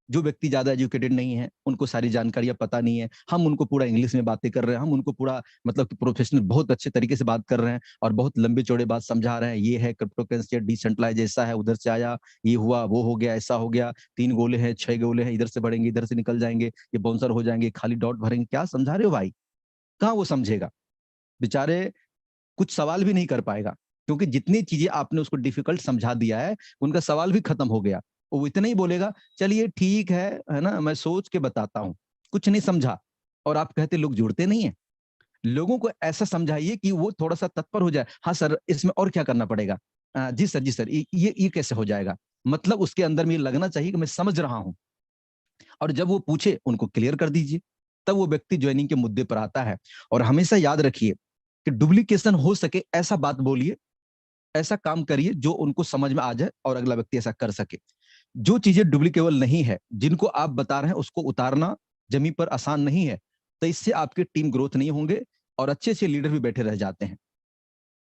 जो व्यक्ति ज्यादा एजुकेटेड नहीं है, उनको सारी जानकारियां पता नहीं है, हम उनको पूरा इंग्लिश में बातें कर रहे हैं, हम उनको पूरा मतलब कि प्रोफेशनल बहुत अच्छे तरीके से बात कर रहे हैं और बहुत लंबे चौड़े बात समझा रहे हैं। ये है क्रिप्टो करेंसी, डिसेंट्रलाइज ऐसा है, उधर से आया, ये हुआ, वो हो गया, ऐसा हो गया, 3 गोले हैं, 6 गोले हैं, इधर से बढ़ेंगे, इधर से निकल जाएंगे, ये बाउंसर हो जाएंगे, खाली डॉट भरेंगे। क्या समझा रहे हो भाई? कहाँ वो समझेगा बेचारे, कुछ सवाल भी नहीं कर पाएगा, क्योंकि जितनी चीजें आपने उसको डिफिकल्ट समझा दिया है, उनका सवाल भी खत्म हो गया। वो इतना ही बोलेगा, चलिए ठीक है ना, मैं सोच के बताता हूँ, कुछ नहीं समझा। और आप कहते लोग जुड़ते नहीं है। लोगों को ऐसा समझाइए कि वो थोड़ा सा तत्पर हो जाए। हाँ सर, इसमें और क्या करना पड़ेगा? जी सर, जी सर, ये कैसे हो जाएगा? मतलब उसके अंदर में ये लगना चाहिए कि मैं समझ रहा हूँ। और जब वो पूछे, उनको क्लियर कर दीजिए, तब वो व्यक्ति ज्वाइनिंग के मुद्दे पर आता है। और हमेशा याद रखिए कि डुप्लीकेशन हो सके ऐसा बात बोलिए, ऐसा काम करिए जो उनको समझ में आ जाए और अगला व्यक्ति ऐसा कर सके। जो चीजें डुप्लीकेबल नहीं है, जिनको आप बता रहे हैं उसको उतारना जमीन पर आसान नहीं है, तो इससे आपके टीम ग्रोथ नहीं होंगे और अच्छे अच्छे लीडर भी बैठे रह जाते हैं।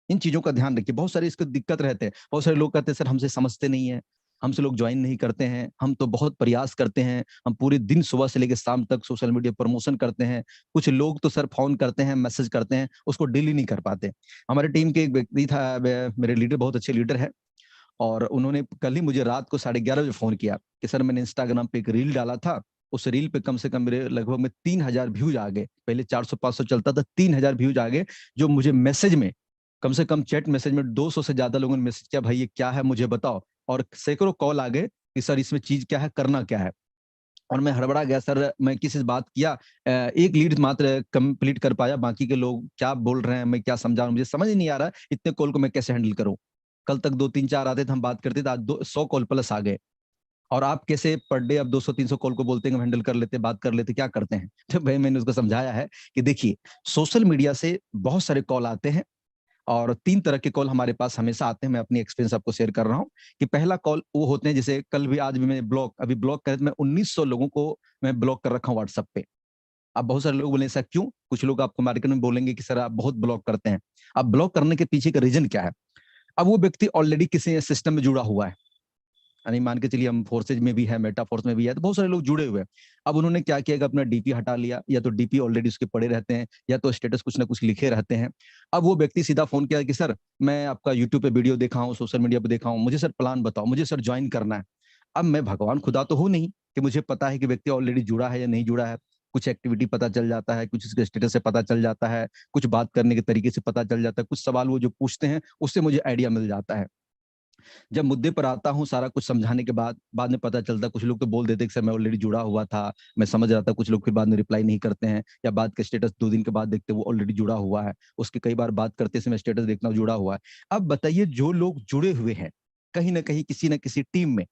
इन चीजों का ध्यान रखिए। बहुत सारे इसको दिक्कत रहते हैं, बहुत सारे लोग कहते हैं सर हमसे समझते नहीं है, हमसे लोग ज्वाइन नहीं करते हैं। हम तो बहुत प्रयास करते हैं, हम पूरे दिन सुबह से लेकर शाम तक सोशल मीडिया प्रमोशन करते हैं। कुछ लोग तो सर फोन करते हैं, मैसेज करते हैं, उसको डील ही नहीं कर पाते। हमारे टीम के एक व्यक्ति था, मेरे लीडर बहुत अच्छे लीडर है, और उन्होंने कल ही मुझे रात को 11:30 बजे फ़ोन किया कि सर मैंने इंस्टाग्राम पे एक रील डाला था, उस रील पे कम से कम मेरे लगभग में 3000 व्यूज़ आ गए। पहले 400-500 चलता था, 3000 व्यूज़ आ गए, जो मुझे मैसेज में कम से कम चैट मैसेज में 200 से ज़्यादा लोगों ने मैसेज किया, भाई ये क्या है मुझे बताओ? और सैकड़ों कॉल आ गए कि सर इसमें चीज़ क्या है, करना क्या है? और मैं हड़बड़ा गया सर, मैं किस बात किया, एक लीड मात्र कंप्लीट कर पाया, बाकी के लोग क्या बोल रहे हैं, मैं क्या समझा रहा हूँ, मुझे समझ ही नहीं आ रहा, इतने कॉल को मैं कैसे हैंडल करूँ? कल तक 2, 3, 4 आते थे, हम बात करते थे, आज 100 कॉल प्लस आ गए। और आप कैसे पर डे अब 200-300 कॉल को बोलते हैं कि हम हैंडल कर लेते, बात कर लेते, क्या करते हैं? तो भाई मैंने उसको समझाया है कि देखिए, सोशल मीडिया से बहुत सारे कॉल आते हैं, और 3 तरह के कॉल हमारे पास हमेशा आते हैं। मैं अपनी एक्सपीरियंस आपको शेयर कर रहा हूँ कि पहला कॉल वो होते हैं, जैसे कल भी, आज भी मैंने अभी ब्लॉक करे, तो मैं 1900 लोगों को मैं ब्लॉक कर रखा हूँ व्हाट्सएप पे। अब बहुत सारे लोग बोले ऐसा क्यों? कुछ लोग आपको मार्केट में बोलेंगे कि सर आप बहुत ब्लॉक करते हैं। अब ब्लॉक करने के पीछे का रीज़न क्या है? अब वो व्यक्ति ऑलरेडी किसी सिस्टम में जुड़ा हुआ है। यानी मान के चलिए हम फोर्सेज में भी है, मेटा फोर्स में भी है, तो बहुत सारे लोग जुड़े हुए हैं। अब उन्होंने क्या किया कि अपना डीपी हटा लिया, या तो डीपी ऑलरेडी उसके पड़े रहते हैं, या तो स्टेटस कुछ ना कुछ लिखे रहते हैं। अब वो व्यक्ति सीधा फोन किया कि सर मैं आपका यूट्यूब पे वीडियो देखा हूँ, सोशल मीडिया पे देखा हूँ, मुझे सर प्लान बताओ, मुझे सर ज्वाइन करना है। अब मैं भगवान खुदा तो हूँ नहीं कि मुझे पता है कि व्यक्ति ऑलरेडी जुड़ा है या नहीं जुड़ा है। कुछ एक्टिविटी पता चल जाता है, कुछ उसके स्टेटस से पता चल जाता है, कुछ बात करने के तरीके से पता चल जाता है, कुछ सवाल वो जो पूछते हैं उससे मुझे आइडिया मिल जाता है। जब मुद्दे पर आता हूँ, सारा कुछ समझाने के बाद बाद में पता चलता है, कुछ लोग तो बोल देते हैं कि सर मैं ऑलरेडी जुड़ा हुआ था, मैं समझ रहा था, कुछ लोग फिर बाद में रिप्लाई नहीं करते हैं, या बात का स्टेटस 2 दिन के बाद देखते हैं वो ऑलरेडी जुड़ा हुआ है, उसके कई बार बात करते समय स्टेटस देखना जुड़ा हुआ है। अब बताइए, जो लोग जुड़े हुए हैं कहीं न कहीं किसी न किसी टीम में,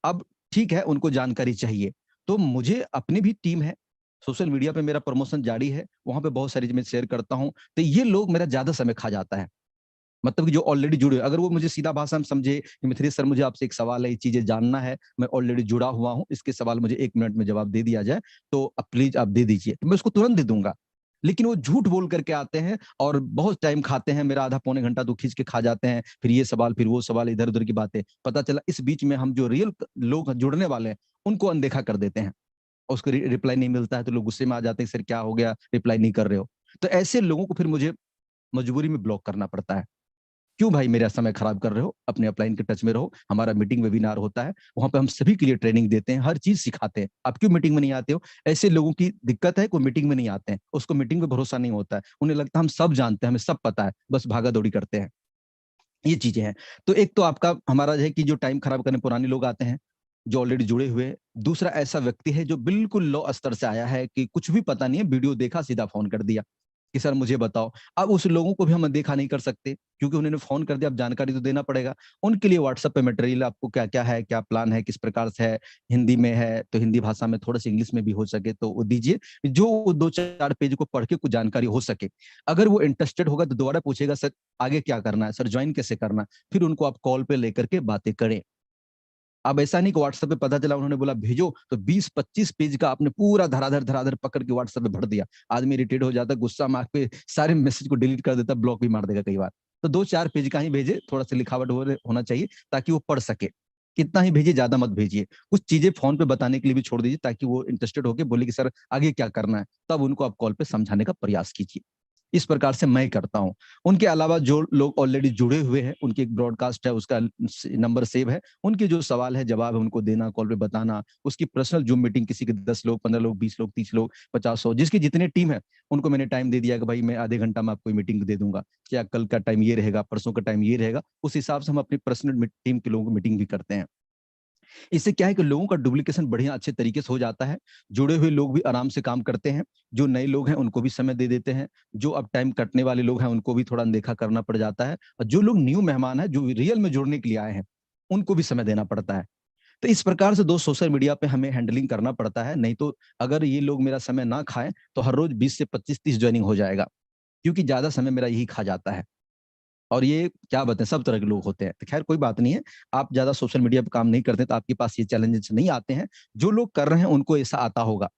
अब ठीक है उनको जानकारी चाहिए, तो मुझे अपनी भी टीम है, सोशल मीडिया पे मेरा प्रमोशन जारी है, वहाँ पे बहुत सारी चीज़ें शेयर करता हूँ, तो ये लोग मेरा ज़्यादा समय खा जाता है। मतलब कि जो ऑलरेडी जुड़े हुए, अगर वो मुझे सीधा भाषा में समझे कि मिथिलेश सर मुझे आपसे एक सवाल है, ये चीज़ें जानना है, मैं ऑलरेडी जुड़ा हुआ हूँ, इसके सवाल मुझे 1 मिनट में जवाब दे दिया जाए, तो प्लीज़ आप दे दीजिए, तो मैं उसको तुरंत दे दूँगा। लेकिन वो झूठ बोल कर के आते हैं और बहुत टाइम खाते हैं, मेरा आधा पौने घंटा तो खींच के खा जाते हैं, फिर ये सवाल, फिर वो सवाल, इधर-उधर की बातें। पता चला इस बीच में हम जो रियल लोग जुड़ने वाले हैं, उनको अनदेखा कर देते हैं। और उसको रिप्लाई नहीं मिलता है, तो लोग गुस्से में आ जाते हैं, सर क्या हो गया, रिप्लाई नहीं कर रहे हो। तो ऐसे लोगों को फिर मुझे मजबूरी में ब्लॉक करना पड़ता है। क्यों भाई मेरा समय खराब कर रहे हो? अपने अपलाइन के टच में रहो। हमारा मीटिंग वेबिनार होता है, वहाँ पे हम सभी के लिए ट्रेनिंग देते हैं, हर चीज़ सिखाते हैं। आप क्यों मीटिंग में नहीं आते हो? ऐसे लोगों की दिक्कत है कि वो मीटिंग में नहीं आते हैं। उसको मीटिंग पे भरोसा नहीं होता है। उन्हें लगता है हम सब जानते हैं, हमें सब पता है, बस भागा-दौड़ी करते हैं। ये चीज़ें हैं। तो एक तो आपका हमारा जो है कि जो टाइम खराब करने पुराने लोग आते हैं, जो ऑलरेडी जुड़े हुए हैं। दूसरा ऐसा व्यक्ति है जो बिल्कुल लो स्तर से आया है कि कुछ भी पता नहीं है, वीडियो देखा सीधा फ़ोन कर दिया कि सर मुझे बताओ। अब उस लोगों को भी हम अनदेखा नहीं कर सकते क्योंकि उन्होंने फ़ोन कर दिया, अब जानकारी तो देना पड़ेगा। उनके लिए व्हाट्सएप पे मटेरियल आपको क्या-क्या है, क्या प्लान है, किस प्रकार से है, हिंदी में है तो हिंदी भाषा में, थोड़ा-सा इंग्लिश में भी हो सके तो वो दीजिए, जो 2-4 पेज को पढ़ के कुछ जानकारी हो सके। अगर वो इंटरेस्टेड होगा तो दोबारा पूछेगा, सर आगे क्या करना है? सर जॉइन कैसे करना है? फिर उनको आप कॉल पे लेकर के बातें करें। अब ऐसा नहीं कि व्हाट्सएप पे पता चला उन्होंने बोला भेजो तो 20-25 पेज का आपने पूरा धराधर पकड़ के व्हाट्सएप पे भर दिया। आदमी इरिटेट हो जाता है, गुस्सा में आके सारे मैसेज को डिलीट कर देता है, ब्लॉक भी मार देगा कई बार। तो 2-4 पेज का ही भेजें, थोड़ा-सा लिखावट होना चाहिए ताकि वो पढ़ सके। इतना ही भेजिए, ज़्यादा मत भेजिए। कुछ चीज़ें फ़ोन पे बताने के लिए भी छोड़ दीजिए ताकि वो इंटरेस्टेड होके बोले कि सर आगे क्या करना है? तब उनको आप कॉल पे समझाने का प्रयास कीजिए। इस प्रकार से मैं करता हूँ। उनके अलावा जो लोग ऑलरेडी जुड़े हुए हैं, उनकी एक ब्रॉडकास्ट है, उसका नंबर सेव है। उनके जो सवाल है, जवाब है, उनको देना, कॉल पे बताना। उसकी पर्सनल ज़ूम मीटिंग किसी के 10 लोग, 15 लोग, 20 लोग, 30 लोग, 50, 100 जिसकी जितनी टीम है, उनको मैंने टाइम दे दिया कि भाई मैं आधे घंटा में आपको मीटिंग दे दूँगा। क्या कल का टाइम ये रहेगा, परसों का टाइम ये रहेगा। उस हिसाब से हम अपनी पर्सनल टीम के लोगों को मीटिंग भी करते हैं। इससे क्या है कि लोगों का डुप्लीकेशन बढ़िया अच्छे तरीके से हो जाता है। जुड़े हुए लोग भी आराम से काम करते हैं। जो नए लोग हैं उनको भी समय दे देते हैं। जो अब टाइम कटने वाले लोग हैं उनको भी थोड़ा अनदेखा करना पड़ जाता है। और जो लोग न्यू मेहमान हैं, जो रियल में जुड़ने के लिए आए हैं, उनको भी समय देना पड़ता है। तो इस प्रकार से दोस्त सोशल मीडिया पे हमें हैंडलिंग करना पड़ता है। नहीं तो अगर ये लोग मेरा समय ना खाएँ तो हर रोज़ 20 से 25-30 जॉइनिंग हो जाएगा। क्योंकि ज़्यादा समय मेरा यही खा जाता है। और ये क्या बताएँ, सब तरह के लोग होते हैं। तो ख़ैर कोई बात नहीं है, आप ज़्यादा सोशल मीडिया पे काम नहीं करते तो आपके पास ये चैलेंजेस नहीं आते हैं। जो लोग कर रहे हैं उनको ऐसा आता होगा।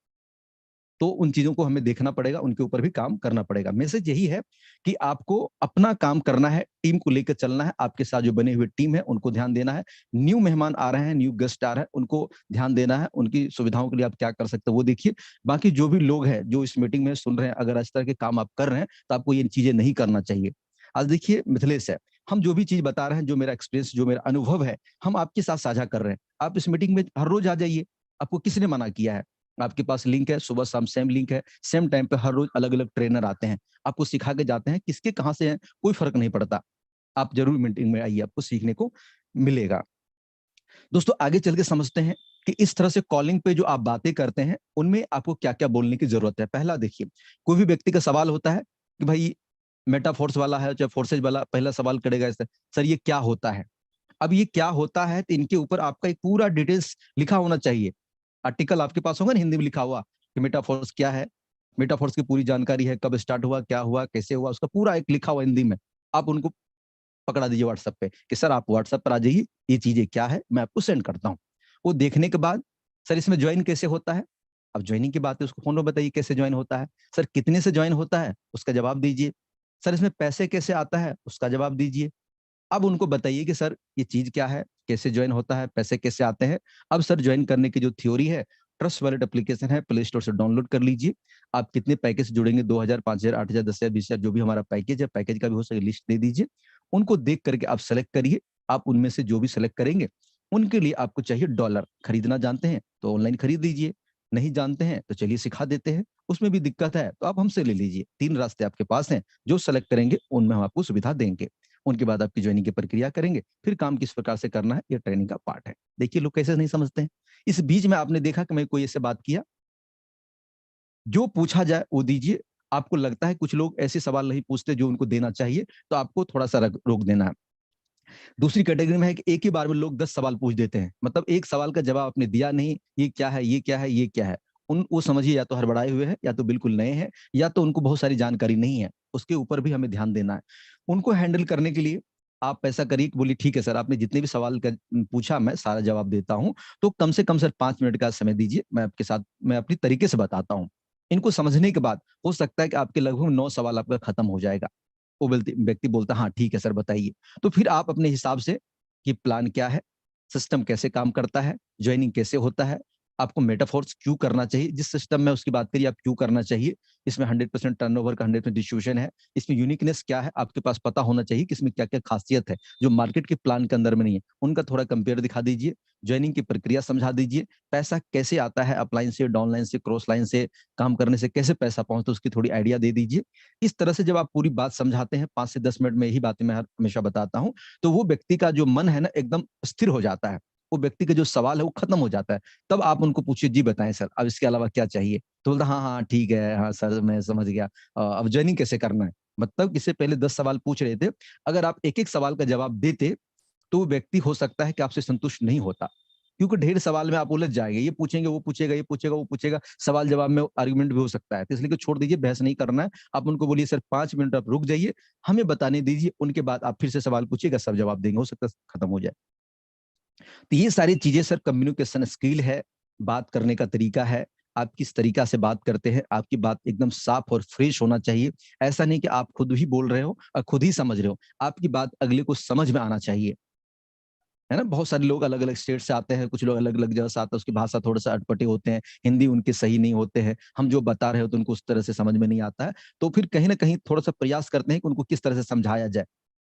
तो उन चीजों को हमें देखना पड़ेगा, उनके ऊपर भी काम करना पड़ेगा। मैसेज यही है कि आपको अपना काम करना है, टीम को लेकर चलना है, आपके साथ जो बने हुए टीम है उनको ध्यान देना है, न्यू मेहमान आ रहे हैं, न्यू गेस्ट आ रहे हैं, उनको ध्यान देना है, उनकी सुविधाओं के लिए आप क्या कर सकते हो वो देखिए। बाकी जो भी लोग हैं जो इस मीटिंग में सुन रहे हैं, अगर इस तरह के काम आप कर रहे हैं तो आपको ये चीजें नहीं करना चाहिए। आज देखिए मिथिलेश है, हम जो भी चीज बता रहे हैं, जो मेरा एक्सपीरियंस, जो मेरा अनुभव है, हम आपके साथ साझा कर रहे हैं। आप इस मीटिंग में हर रोज आ जाइए, आपको किसने मना किया है? आपके पास लिंक है, सुबह शाम सेम लिंक है, सेम टाइम पे हर रोज अलग अलग ट्रेनर आते हैं, आपको सिखा के जाते हैं, किसके कहाँ से हैं कोई फर्क नहीं पड़ता। आप जरूर मीटिंग में आइए, आपको सीखने को मिलेगा। दोस्तों आगे चल के समझते हैं कि इस तरह से कॉलिंग पे जो आप बातें करते हैं उनमें आपको क्या क्या बोलने की जरूरत है। पहला देखिए, कोई भी व्यक्ति का सवाल होता है कि भाई मेटाफोर्स वाला है चाहे फोर्सेज वाला, पहला सवाल करेगा इससे, सर ये क्या होता है? अब ये क्या होता है तो इनके ऊपर आपका एक पूरा डिटेल्स लिखा होना चाहिए। आर्टिकल आपके पास होगा ना हिंदी में लिखा हुआ कि मेटाफोर्स क्या है, मेटाफोर्स की पूरी जानकारी है, कब स्टार्ट हुआ, क्या हुआ, कैसे हुआ, उसका पूरा एक लिखा हुआ हिंदी में। आप उनको पकड़ा दीजिए व्हाट्सएप पे कि सर आप व्हाट्सएप पर आ जाइए, ये चीजें क्या है मैं आपको सेंड करता हूँ। वो देखने के बाद सर इसमें ज्वाइन कैसे होता है? अब ज्वाइनिंग की बात है, उसको फोन में बताइए कैसे ज्वाइन होता है। सर कितने से ज्वाइन होता है उसका जवाब दीजिए। सर इसमें पैसे कैसे आता है उसका जवाब दीजिए। अब उनको बताइए कि सर ये चीज क्या है, कैसे ज्वाइन होता है, पैसे कैसे आते हैं। अब सर ज्वाइन करने की जो थ्योरी है, ट्रस्ट वॉलेट एप्लीकेशन है, प्ले स्टोर से डाउनलोड कर लीजिए। आप कितने पैकेज से जुड़ेंगे, 2000, 5000, 8000, 10,000, 20,000, जो भी हमारा पैकेज है, पैकेज का भी हो सके लिस्ट दे दीजिए। उनको देख करके आप सेलेक्ट करिए। आप उनमें से जो भी सेलेक्ट करेंगे उनके लिए आपको चाहिए डॉलर। खरीदना जानते हैं तो ऑनलाइन खरीद लीजिए, नहीं जानते हैं तो चलिए सिखा देते हैं, उसमें भी दिक्कत है तो आप हमसे ले लीजिए। 3 रास्ते आपके पास हैं, जो सेलेक्ट करेंगे उनमें हम आपको सुविधा देंगे। उनके बाद आपकी ज्वाइनिंग की प्रक्रिया करेंगे, फिर काम किस प्रकार से करना है ये ट्रेनिंग का पार्ट है। देखिए लोग कैसे नहीं समझते हैं। इस बीच में आपने देखा कि मैं कोई ऐसे बात किया, जो पूछा जाए वो दीजिए। आपको लगता है कुछ लोग ऐसे सवाल नहीं पूछते जो उनको देना चाहिए, तो आपको थोड़ा सा रोक देना है। दूसरी कैटेगरी में है कि एक ही बार में लोग 10 सवाल पूछ देते हैं, मतलब एक सवाल का जवाब आपने दिया नहीं, ये क्या है, ये क्या है, ये क्या है। उन वो समझिए या तो हड़बड़ाए हुए हैं, या तो बिल्कुल नए हैं, या तो उनको बहुत सारी जानकारी नहीं है। उसके ऊपर भी हमें ध्यान देना है। उनको हैंडल करने के लिए आप ऐसा करिए कि बोलिए ठीक है सर, आपने जितने भी सवाल का पूछा मैं सारा जवाब देता हूँ, तो कम से कम सर 5 मिनट का समय दीजिए, मैं आपके साथ मैं अपनी तरीके से बताता हूँ। इनको समझने के बाद हो सकता है कि आपके लगभग 9 सवाल आपका खत्म हो जाएगा। वो व्यक्ति बोलता हाँ ठीक है सर बताइए। तो फिर आप अपने हिसाब से कि प्लान क्या है, सिस्टम कैसे काम करता है, ज्वाइनिंग कैसे होता है, आपको मेटाफोर्स क्यों करना चाहिए, जिस सिस्टम में उसकी बात करिए आप क्यों करना चाहिए, इसमें 100% टर्नओवर का 100% डिस्ट्रीब्यूशन है, इसमें यूनिकनेस क्या है आपके पास पता होना चाहिए कि इसमें क्या क्या खासियत है जो मार्केट के प्लान के अंदर में नहीं है, उनका थोड़ा कंपेयर दिखा दीजिए। ज्वाइनिंग की प्रक्रिया समझा दीजिए। पैसा कैसे आता है, अपलाइन से, डाउनलाइन से, क्रॉस लाइन से काम करने से कैसे पैसा पहुंचता है उसकी थोड़ी आइडिया दे दीजिए। इस तरह से जब आप पूरी बात समझाते हैं, 5 से 10 मिनट में यही बातें मैं हमेशा बताता हूँ, तो वो व्यक्ति का जो मन है ना एकदम स्थिर हो जाता है। वो व्यक्ति का जो सवाल है वो खत्म हो जाता है। तब आप उनको पूछिए जी बताएं सर अब इसके अलावा क्या चाहिए, तो बोलता हाँ हाँ ठीक है, हाँ सर मैं समझ गया। अब ज्वाइनिंग कैसे करना है, मतलब इससे पहले 10 सवाल पूछ रहे थे, अगर आप एक एक सवाल का जवाब देते तो वो व्यक्ति हो सकता है कि आपसे संतुष्ट नहीं होता, क्योंकि ढेर सवाल में आप उलझ जाएंगे, ये पूछेंगे वो पूछेगा, ये पूछेगा वो पूछेगा, सवाल जवाब में आर्गुमेंट भी हो सकता है। तो इसलिए छोड़ दीजिए, बहस नहीं करना है। आप उनको बोलिए सर 5 मिनट आप रुक जाइए, हमें बताने दीजिए, उनके बाद आप फिर से सवाल पूछिएगा, सब जवाब देंगे, हो सकता है खत्म हो जाए। तो ये सारी चीजें सर कम्युनिकेशन स्किल है, बात करने का तरीका है। आप किस तरीका से बात करते हैं, आपकी बात एकदम साफ और फ्रेश होना चाहिए। ऐसा नहीं कि आप खुद ही बोल रहे हो और खुद ही समझ रहे हो, आपकी बात अगले को समझ में आना चाहिए, है ना। बहुत सारे लोग अलग अलग स्टेट से आते हैं, कुछ लोग अलग अलग जगह से आते हैं, उसकी भाषा थोड़ा सा अटपटे होते हैं, हिंदी उनके सही नहीं होते हैं, हम जो बता रहे हो तो उनको उस तरह से समझ में नहीं आता है। तो फिर कहीं ना कहीं थोड़ा सा प्रयास करते हैं कि उनको किस तरह से समझाया जाए,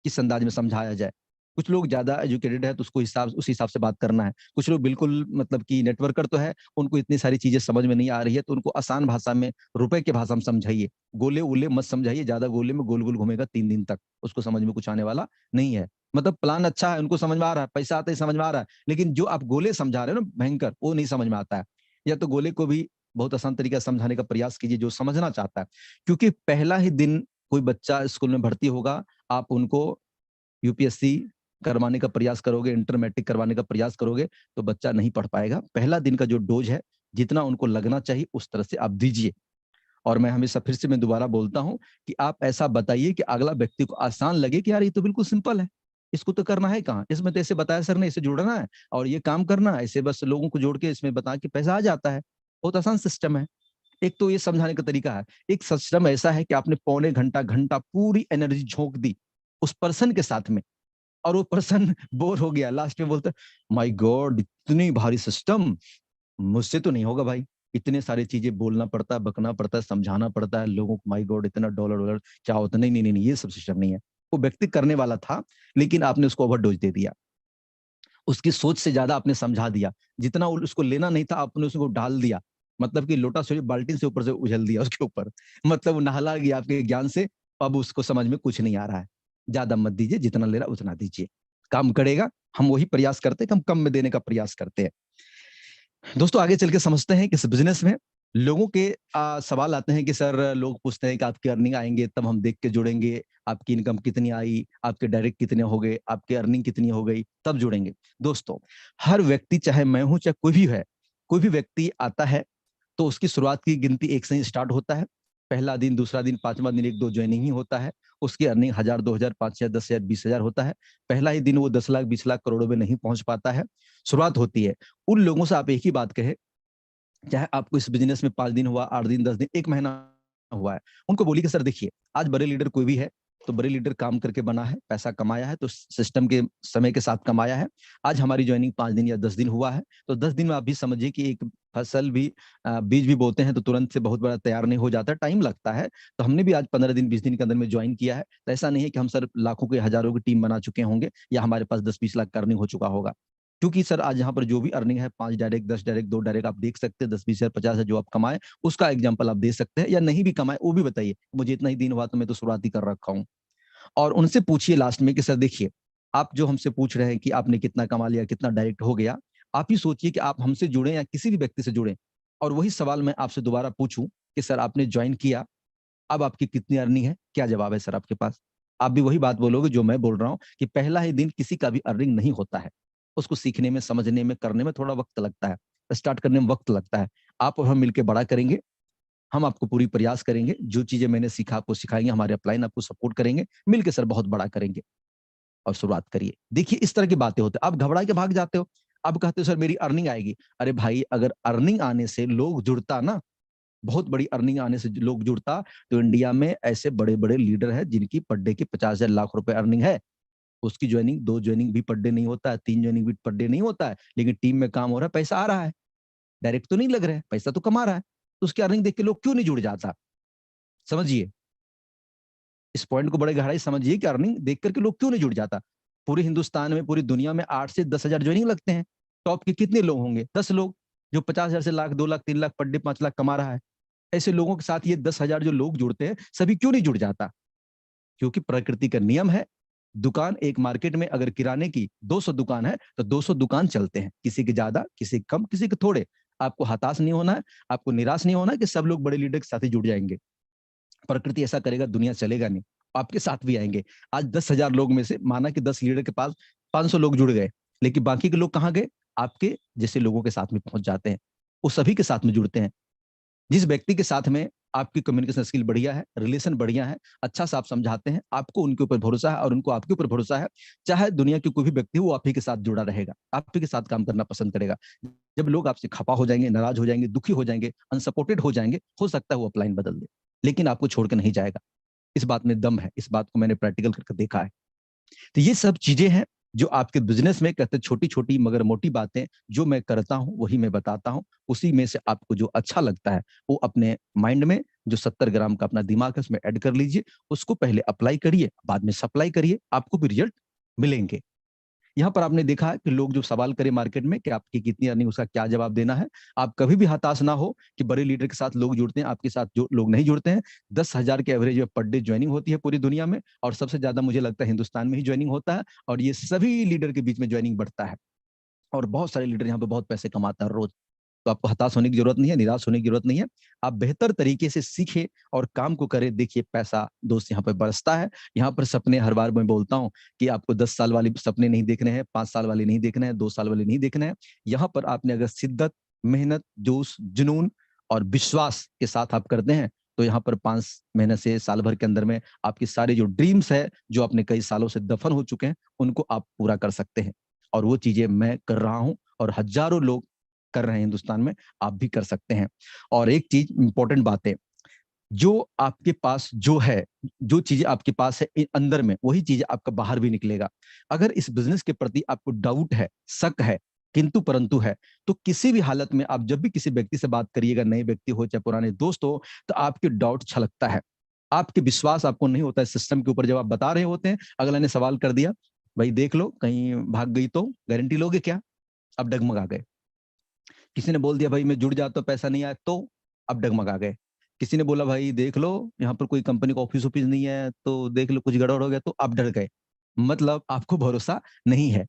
किस अंदाज में समझाया जाए। कुछ लोग ज्यादा एजुकेटेड है तो उसको उस हिसाब से बात करना है। कुछ लोग बिल्कुल मतलब कि नेटवर्कर तो है, उनको इतनी सारी चीजें समझ में नहीं आ रही है, तो उनको आसान भाषा में, रुपए की भाषा में समझाइए। गोले उले मत समझाइए, ज्यादा गोले में गोल गोल घूमेगा 3 दिन तक, उसको समझ में कुछ आने वाला नहीं है। मतलब प्लान अच्छा है, उनको समझ में आ रहा है, पैसा आता है समझ में आ रहा है, लेकिन जो आप गोले समझा रहे हो ना भयंकर, वो नहीं समझ में आता है। या तो गोले को भी बहुत आसान तरीका से समझाने का प्रयास कीजिए जो समझना चाहता है। क्योंकि पहला ही दिन कोई बच्चा स्कूल में भर्ती होगा, आप उनको यूपीएससी करवाने का प्रयास करोगे, इंटर मैट्रिक करवाने का प्रयास करोगे, तो बच्चा नहीं पढ़ पाएगा। पहला दिन का जो डोज है, जितना उनको लगना चाहिए उस तरह से आप दीजिए। और मैं हमेशा फिर से मैं दोबारा बोलता हूं कि आप ऐसा बताइए कि अगला व्यक्ति को आसान लगे कि यार ये तो बिल्कुल सिंपल है, इसको तो करना है कहाँ, इसमें तो ऐसे बताया सर ने, इसे जोड़ना है और ये काम करना है, ऐसे बस लोगों को जोड़ के इसमें बता के पैसा आ जाता है, बहुत आसान सिस्टम है। एक तो ये समझाने का तरीका है, एक सिस्टम ऐसा है कि आपने पौने घंटा घंटा पूरी एनर्जी झोंक दी उस पर्सन के साथ में, और वो पर्सन बोर हो गया, लास्ट में बोलता है माय गॉड इतनी भारी सिस्टम, मुझसे तो नहीं होगा भाई, इतने सारी चीजें बोलना पड़ता है, बकना पड़ता है, समझाना पड़ता है लोगों को, माय गॉड इतना डॉलर डॉलर क्या होता है, नहीं नहीं नहीं नहीं, ये सब सिस्टम नहीं है। वो व्यक्ति करने वाला था, लेकिन आपने उसको ओवरडोज दे दिया, उसकी सोच से ज्यादा आपने समझा दिया, जितना उसको लेना नहीं था आपने उसको डाल दिया, मतलब कि लोटा से बाल्टी से ऊपर से उछल दिया उसके ऊपर, मतलब वो नहला गया आपके ज्ञान से, अब उसको समझ में कुछ नहीं आ रहा है। ज्यादा मत दीजिए, जितना ले रहा उतना दीजिए, काम करेगा। हम वही प्रयास करते हैं कि हम कम में देने का प्रयास करते हैं। दोस्तों आगे चल के समझते हैं कि इस बिजनेस में लोगों के सवाल आते हैं कि सर, लोग पूछते हैं कि आपकी अर्निंग आएंगे तब हम देख के जुड़ेंगे, आपकी इनकम कितनी आई, आपके डायरेक्ट कितने हो गए, आपके अर्निंग कितनी हो गई, तब जुड़ेंगे। दोस्तों हर व्यक्ति, चाहे मैं हूं चाहे कोई भी है, कोई भी व्यक्ति आता है तो उसकी शुरुआत की गिनती एक से ही स्टार्ट होता है। पहला दिन, दूसरा दिन, पांचवा दिन एक दो ज्वाइनिंग ही होता है। उसकी अर्निंग 1000, 2000, 5000, 10,000, 20,000 होता है। पहला ही दिन वो 10 लाख, 20 लाख, करोड़ों में नहीं पहुंच पाता है। शुरुआत होती है। उन लोगों से आप एक ही बात कहे, चाहे आपको इस बिजनेस में 5 दिन हुआ, 8 दिन, 10 दिन, 1 महीना हुआ है, उनको बोलिए कि सर देखिए, आज बड़े लीडर कोई भी है तो बड़े लीडर काम करके बना है, पैसा कमाया है तो सिस्टम के समय के साथ कमाया है। आज हमारी ज्वाइनिंग 5 दिन या 10 दिन हुआ है, तो 10 दिन में आप भी समझिए कि एक फसल भी, बीज भी बोते हैं तो तुरंत से बहुत बड़ा तैयार नहीं हो जाता, टाइम लगता है। तो हमने भी आज 15 दिन 20 दिन के अंदर में ज्वाइन किया है, तो ऐसा नहीं है कि हम सर लाखों के, हजारों की टीम बना चुके होंगे या हमारे पास 10-20 लाख का अर्निंग हो चुका होगा। क्योंकि सर आज यहाँ पर जो भी अर्निंग है, 5 डायरेक्ट, 10 डायरेक्ट, 2 डायरेक्ट, आप देख सकते हैं, 10-20,000, 50,000 जो आप कमाए उसका एग्जाम्पल आप दे सकते हैं, या नहीं भी कमाए वो भी बताइए, मुझे इतना ही दिन हुआ तो मैं तो शुरुआत ही कर रखा हूँ। और उनसे पूछिए लास्ट में कि सर देखिए, आप जो हमसे पूछ रहे हैं कि आपने कितना कमा लिया, कितना डायरेक्ट हो गया, आप ही सोचिए कि आप हमसे जुड़े या किसी भी व्यक्ति से जुड़े, और वही सवाल मैं आपसे दोबारा पूछूं कि सर आपने ज्वाइन किया, अब आपकी कितनी अर्निंग है, क्या जवाब है सर आपके पास? आप भी वही बात बोलोगे जो मैं बोल रहा हूं कि पहला ही दिन किसी का भी अर्निंग नहीं होता है, उसको सीखने में, समझने में, करने में थोड़ा वक्त लगता है, स्टार्ट करने में वक्त लगता है। आप और हम मिलकर बड़ा करेंगे, हम आपको पूरी प्रयास करेंगे, जो चीजें मैंने सीखा आपको सिखाएंगे, हमारे अपलाइन आपको सपोर्ट करेंगे, मिलकर सर बहुत बड़ा करेंगे। और शुरुआत करिए। देखिए इस तरह की बातें होती है, आप घबरा के भाग जाते हो, आप कहते हो सर मेरी अर्निंग आएगी। अरे भाई, अगर अर्निंग आने से लोग जुड़ता ना, बहुत बड़ी अर्निंग आने से लोग जुड़ता, तो इंडिया में ऐसे बड़े बड़े लीडर हैं जिनकी पर डे की 50,000 लाख रुपए अर्निंग है। उसकी ज्वाइनिंग, 2 ज्वाइनिंग भी पर डे नहीं होता है, 3 ज्वाइनिंग भी पर डे नहीं होता है, लेकिन टीम में काम हो रहा है, पैसा आ रहा है, डायरेक्ट तो नहीं लग रहा है, पैसा तो कमा रहा है, तो उसकी अर्निंग देख के लोग क्यों नहीं जुड़ जाता? समझिए, इस पॉइंट को बड़े गहराई समझिए कि अर्निंग देख करके लोग क्यों नहीं जुड़ जाता। पूरे हिंदुस्तान में, पूरी दुनिया में 8 से 10,000 ज्वाइनिंग लगते हैं। टॉप के कितने लोग होंगे? 10 लोग, जो 50,000 से लाख, 2 लाख, 3 लाख पर डे, 5 लाख कमा रहा है। ऐसे लोगों के साथ ये 10,000 जो लोग जुड़ते हैं, सभी क्यों नहीं जुड़ जाता? क्योंकि प्रकृति का नियम है, दुकान एक मार्केट में अगर किराने की 200 दुकान है तो 200 दुकान चलते हैं, किसी के ज्यादा, किसी के कम, किसी के थोड़े। आपको हताश नहीं होना है, आपको निराश नहीं होना है कि सब लोग बड़े लीडर के साथ ही जुड़ जाएंगे। प्रकृति ऐसा करेगा, दुनिया चलेगा नहीं, आपके साथ भी आएंगे। आज 10,000 लोग में से माना कि 10 लीडर के पास 500 लोग जुड़ गए, लेकिन बाकी के लोग कहाँ गए? आपके जैसे लोगों के साथ में पहुंच जाते हैं, वो सभी के साथ में जुड़ते हैं। जिस व्यक्ति के साथ में आपकी कम्युनिकेशन स्किल बढ़िया है, रिलेशन बढ़िया है, अच्छा सा आप समझाते हैं, आपको उनके ऊपर भरोसा है और उनको आपके ऊपर भरोसा है, चाहे दुनिया की कोई भी व्यक्ति हो, वो आप ही के साथ जुड़ा रहेगा, आप ही के साथ काम करना पसंद करेगा। जब लोग आपसे खफा हो जाएंगे, नाराज हो जाएंगे, दुखी हो जाएंगे, अनसपोर्टेड हो जाएंगे, हो सकता है वो अपलाइन बदल दे, लेकिन आपको छोड़ के नहीं जाएगा। इस बात में दम है, इस बात को मैंने प्रैक्टिकल करके देखा है। तो ये सब चीजें हैं जो आपके बिजनेस में, कहते छोटी छोटी मगर मोटी बातें, जो मैं करता हूं वही मैं बताता हूं। उसी में से आपको जो अच्छा लगता है वो अपने माइंड में, जो 70 ग्राम का अपना दिमाग है उसमें ऐड कर लीजिए, उसको पहले अप्लाई करिए, बाद में सप्लाई करिए, आपको भी रिजल्ट मिलेंगे। यहाँ पर आपने देखा कि लोग जो सवाल करें मार्केट में कि आपकी कितनी अर्निंग, उसका क्या जवाब देना है। आप कभी भी हताश ना हो कि बड़े लीडर के साथ लोग जुड़ते हैं, आपके साथ जो लोग नहीं जुड़ते हैं। 10,000 के एवरेज में पर डे ज्वाइनिंग होती है पूरी दुनिया में, और सबसे ज्यादा मुझे लगता है हिंदुस्तान में ही ज्वाइनिंग होता है, और ये सभी लीडर के बीच में ज्वाइनिंग बढ़ता है, और बहुत सारे लीडर यहाँ पे बहुत पैसे कमाते हैं रोज। तो आपको हताश होने की जरूरत नहीं है, निराश होने की जरूरत नहीं है। आप बेहतर तरीके से सीखे और काम को करें। देखिए पैसा दोस्त यहाँ पर बरसता है। यहाँ पर सपने, हर बार मैं बोलता हूँ कि आपको 10 साल वाले सपने नहीं देखने हैं, 5 साल वाले नहीं देखने हैं, 2 साल वाले नहीं देखने हैं। यहाँ पर आपने अगर शिद्दत, मेहनत, जोश, जुनून और विश्वास के साथ आप करते हैं, तो यहाँ पर 5 महीने से साल भर के अंदर में आपकी सारी जो ड्रीम्स है, जो अपने कई सालों से दफन हो चुके हैं, उनको आप पूरा कर सकते हैं। और वो चीजें मैं कर रहा हूं, और हजारों लोग कर रहे हैं हिंदुस्तान में, आप भी कर सकते हैं। और एक चीज इंपॉर्टेंट बात है, जो आपके पास जो है, जो चीजें आपके पास है अंदर में, वही चीजें आपका बाहर भी निकलेगा। अगर इस बिजनेस के प्रति आपको डाउट है, शक है, किंतु परंतु है, तो किसी भी हालत में आप जब भी किसी व्यक्ति से बात करिएगा, नए व्यक्ति हो चाहे पुराने दोस्त हो, तो आपके डाउट छलकता है, आपके विश्वास आपको नहीं होता है सिस्टम के ऊपर। जब आप बता रहे होते हैं, अगला ने सवाल कर दिया, भाई देख लो कहीं भाग गई तो गारंटी लोगे क्या, अब डगमगा गए। किसी ने बोल दिया भाई मैं जुड़ जाता, पैसा नहीं आया तो, अब डगमगा गए। किसी ने बोला भाई देख लो यहाँ पर कोई कंपनी का ऑफिस ऑफिस नहीं है, तो देख लो कुछ गड़बड़ हो गया, तो आप डर गए। मतलब आपको भरोसा नहीं है,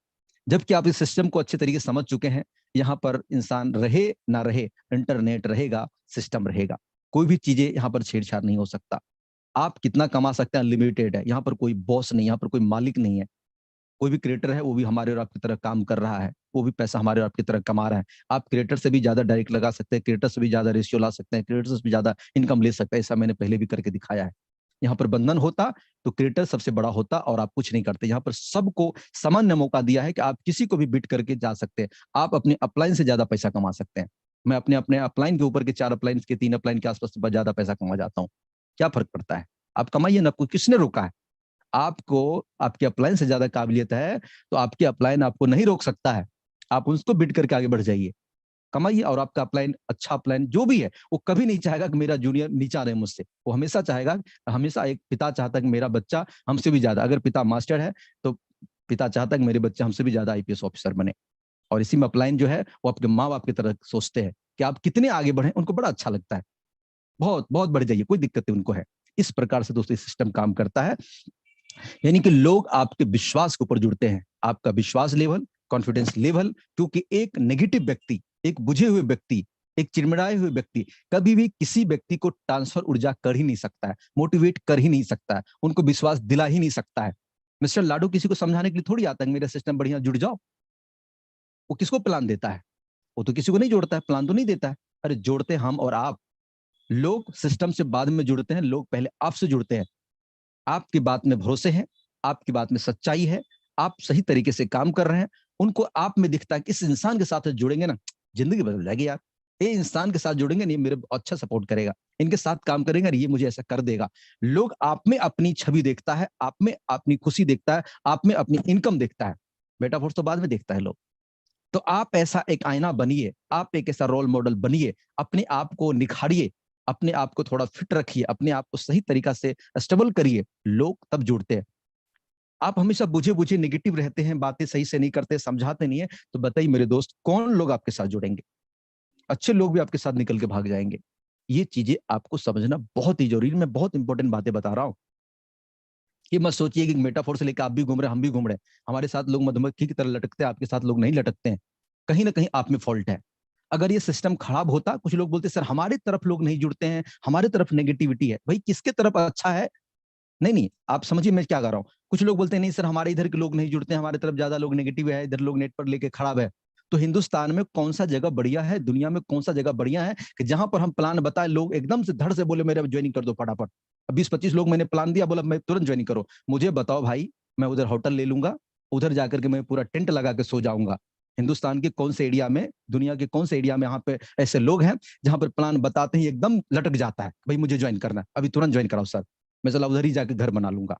जबकि आप इस सिस्टम को अच्छे तरीके से समझ चुके हैं। यहाँ पर इंसान रहे ना रहे, इंटरनेट रहेगा, सिस्टम रहेगा, कोई भी चीजें यहाँ पर छेड़छाड़ नहीं हो सकता। आप कितना कमा सकते हैं अनलिमिटेड है, यहाँ पर कोई बॉस नहीं, यहाँ पर कोई मालिक नहीं है। कोई भी क्रिएटर है वो भी हमारे और आपकी तरह काम कर रहा है, वो भी पैसा हमारे और आपकी तरह कमा रहा है। आप क्रिएटर से भी ज्यादा डायरेक्ट लगा सकते हैं, क्रिएटर से भी ज्यादा रेशियो ला सकते हैं, क्रिएटर से भी ज्यादा इनकम ले सकते हैं। ऐसा मैंने पहले भी करके दिखाया है। यहाँ पर बंधन होता तो क्रिएटर सबसे बड़ा होता और आप कुछ नहीं करते। यहाँ पर सबको सामान्य मौका दिया है कि आप किसी को भी बिट करके जा सकते हैं, आप अपने अपलाइन से ज्यादा पैसा कमा सकते हैं। मैं अपने अपने अपलाइन के ऊपर के 4 अपलाइन के 3 अपलाइन के आसपास ज्यादा पैसा कमा जाता हूँ। क्या फर्क पड़ता है, आप कमाइए ना, आपको किसने रोका है। आपको आपके अपलाइन से ज्यादा काबिलियत है, तो आपके अपलाइन आपको नहीं रोक सकता है। आप उसको बिट करके आगे बढ़ जाइए, कमाइए। और आपका अपलाइन, अच्छा अपलाइन जो भी है, वो कभी नहीं चाहेगा कि मेरा जूनियर नीचा रहे मुझसे। वो हमेशा चाहेगा, हमेशा एक पिता चाहता है कि मेरा बच्चा हमसे भी ज्यादा, अगर पिता मास्टर है तो पिता चाहता है कि मेरे बच्चे हमसे भी ज्यादा आईपीएस ऑफिसर बने। और इसी में अपलाइन जो है वो आपके माँ बाप की तरह सोचते हैं कि आप कितने आगे बढ़े, उनको बड़ा अच्छा लगता है, बहुत बहुत बढ़ जाइए, कोई दिक्कत नहीं उनको है। इस प्रकार से दोस्तों सिस्टम काम करता है। यानी कि लोग आपके विश्वास के ऊपर जुड़ते हैं, आपका विश्वास लेवल, कॉन्फिडेंस लेवल। क्योंकि एक नेगेटिव व्यक्ति, एक बुझे हुए व्यक्ति, एक चिड़मिड़ाए हुए व्यक्ति कभी भी किसी व्यक्ति को ट्रांसफर ऊर्जा कर ही नहीं सकता है, मोटिवेट कर ही नहीं सकता है, उनको विश्वास दिला ही नहीं सकता है। मिस्टर लाडू किसी को समझाने के लिए थोड़ी आता है मेरा सिस्टम बढ़िया, जुड़ जाओ। वो किसको प्लान देता है, वो तो किसी को नहीं जोड़ता है, प्लान तो नहीं देता है। अरे जोड़ते हम और आप, लोग सिस्टम से बाद में जुड़ते हैं, लोग पहले आपसे जुड़ते हैं। आपकी बात में भरोसे हैं, आपकी बात में सच्चाई है, आप सही तरीके से काम कर रहे हैं, उनको आप में दिखता है कि इस इंसान के साथ जुड़ेंगे ना, जिंदगी बदल जाएगी यार। ये इंसान के साथ जुड़ेंगे नहीं, मेरे अच्छा सपोर्ट करेगा, इनके साथ काम करेंगे और ये मुझे ऐसा कर देगा। लोग आप में अपनी छवि देखता है, आप में अपनी खुशी देखता है, आप में अपनी इनकम देखता है। बेटा फोर्स तो बाद में देखता है लोग। तो आप ऐसा एक आईना बनिए, आप एक ऐसा रोल मॉडल बनिए, अपने आप को निखारिए, अपने आप को थोड़ा फिट रखिए, अपने आप को सही तरीका से स्टेबल करिए, लोग तब जुड़ते हैं। आप हमेशा बुझे बुझे नेगेटिव रहते हैं, बातें सही से नहीं करते, समझाते नहीं है, तो बताइए मेरे दोस्त, कौन लोग आपके साथ जुड़ेंगे। अच्छे लोग भी आपके साथ निकल के भाग जाएंगे। ये चीजें आपको समझना बहुत ही जरूरी। मैं बहुत इंपॉर्टेंट बातें बता रहा हूँ। ये मत सोचिए कि मेटाफोर से लेकर आप भी घूम रहे, हम भी घूम रहे, हमारे साथ लोग मधुमक्खी की तरह लटकते हैं, आपके साथ लोग नहीं लटकते हैं। कहीं ना कहीं आप में फॉल्ट है। अगर ये सिस्टम खराब होता, कुछ लोग बोलते सर हमारे तरफ लोग नहीं जुड़ते हैं, हमारे तरफ नेगेटिविटी है। भाई किसके तरफ अच्छा है, नहीं नहीं आप समझिए मैं क्या कर रहा हूँ। कुछ लोग बोलते हैं नहीं सर हमारे इधर के लोग नहीं जुड़ते हैं, हमारे तरफ ज्यादा लोग नेगेटिव है, इधर लोग नेट पर लेके खराब है। तो हिंदुस्तान में कौन सा जगह बढ़िया है, दुनिया में कौन सा जगह बढ़िया है कि जहां पर हम प्लान बताए, लोग एकदम से धड़ से बोले मेरे ज्वाइनिंग कर दो फटाफट। 20-25 लोग मैंने प्लान दिया, बोला मैं तुरंत ज्वाइनिंग करो। मुझे बताओ भाई, मैं उधर होटल ले लूंगा, उधर जाकर के मैं पूरा टेंट लगा के सो जाऊंगा। हिंदुस्तान के कौन से एरिया में, दुनिया के कौन से एरिया में यहाँ पे ऐसे लोग हैं जहां पर प्लान बताते ही एकदम लटक जाता है, भाई मुझे ज्वाइन करना है, अभी तुरंत ज्वाइन कराओ सर, मैं चला उधर ही जाकर घर बना लूंगा।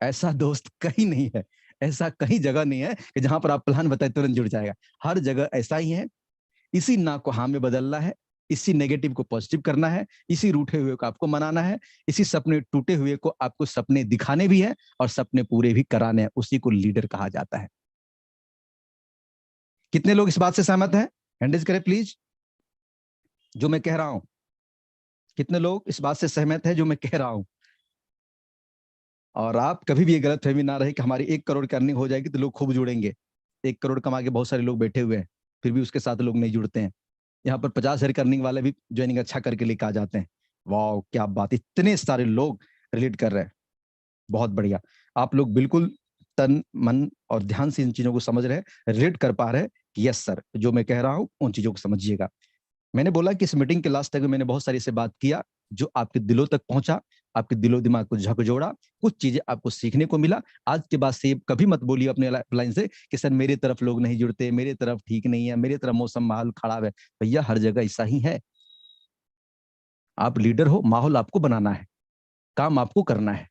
ऐसा दोस्त कहीं नहीं है, ऐसा कहीं जगह नहीं है कि जहां पर आप प्लान बताए तुरंत जुड़ जाएगा। हर जगह ऐसा ही है। इसी ना को हाँ में बदलना है, इसी नेगेटिव को पॉजिटिव करना है, इसी रूठे हुए को आपको मनाना है, इसी सपने टूटे हुए को आपको सपने दिखाने भी है और सपने पूरे भी कराने हैं। उसी को लीडर कहा जाता है। कितने लोग इस बात से सहमत हैं, हैंड रेज करें प्लीज, जो मैं कह रहा हूं। कितने लोग इस बात से सहमत है जो मैं कह रहा हूं। और आप कभी भी ये गलत फहमी ना रहे कि हमारी 1 करोड़ की अर्निंग हो जाएगी तो लोग खूब जुड़ेंगे। 1 करोड़ कमा के बहुत सारे लोग बैठे हुए हैं, फिर भी उसके साथ लोग नहीं जुड़ते हैं। यहाँ पर 50 हजार की अर्निंग वाले भी ज्वाइनिंग अच्छा करके लेकर आ जाते हैं। वाह क्या बात, इतने सारे लोग रिलेट कर रहे हैं, बहुत बढ़िया। आप लोग बिल्कुल तन मन और ध्यान से इन चीजों को समझ रहे हैं, रिलेट कर पा रहे हैं। यस सर, जो मैं कह रहा हूं उन चीजों को समझिएगा। मैंने बोला कि इस मीटिंग के लास्ट तक मैंने बहुत सारी से बात किया जो आपके दिलों तक पहुंचा, आपके दिलो दिमाग को झकझोड़ा, कुछ चीजें आपको सीखने को मिला। आज के बाद से कभी मत बोलिए अपने लाइन से कि सर मेरे तरफ लोग नहीं जुड़ते, मेरे तरफ ठीक नहीं है, मेरे तरफ मौसम माहौल खराब है। भैया हर जगह ऐसा ही है। आप लीडर हो, माहौल आपको बनाना है, काम आपको करना है।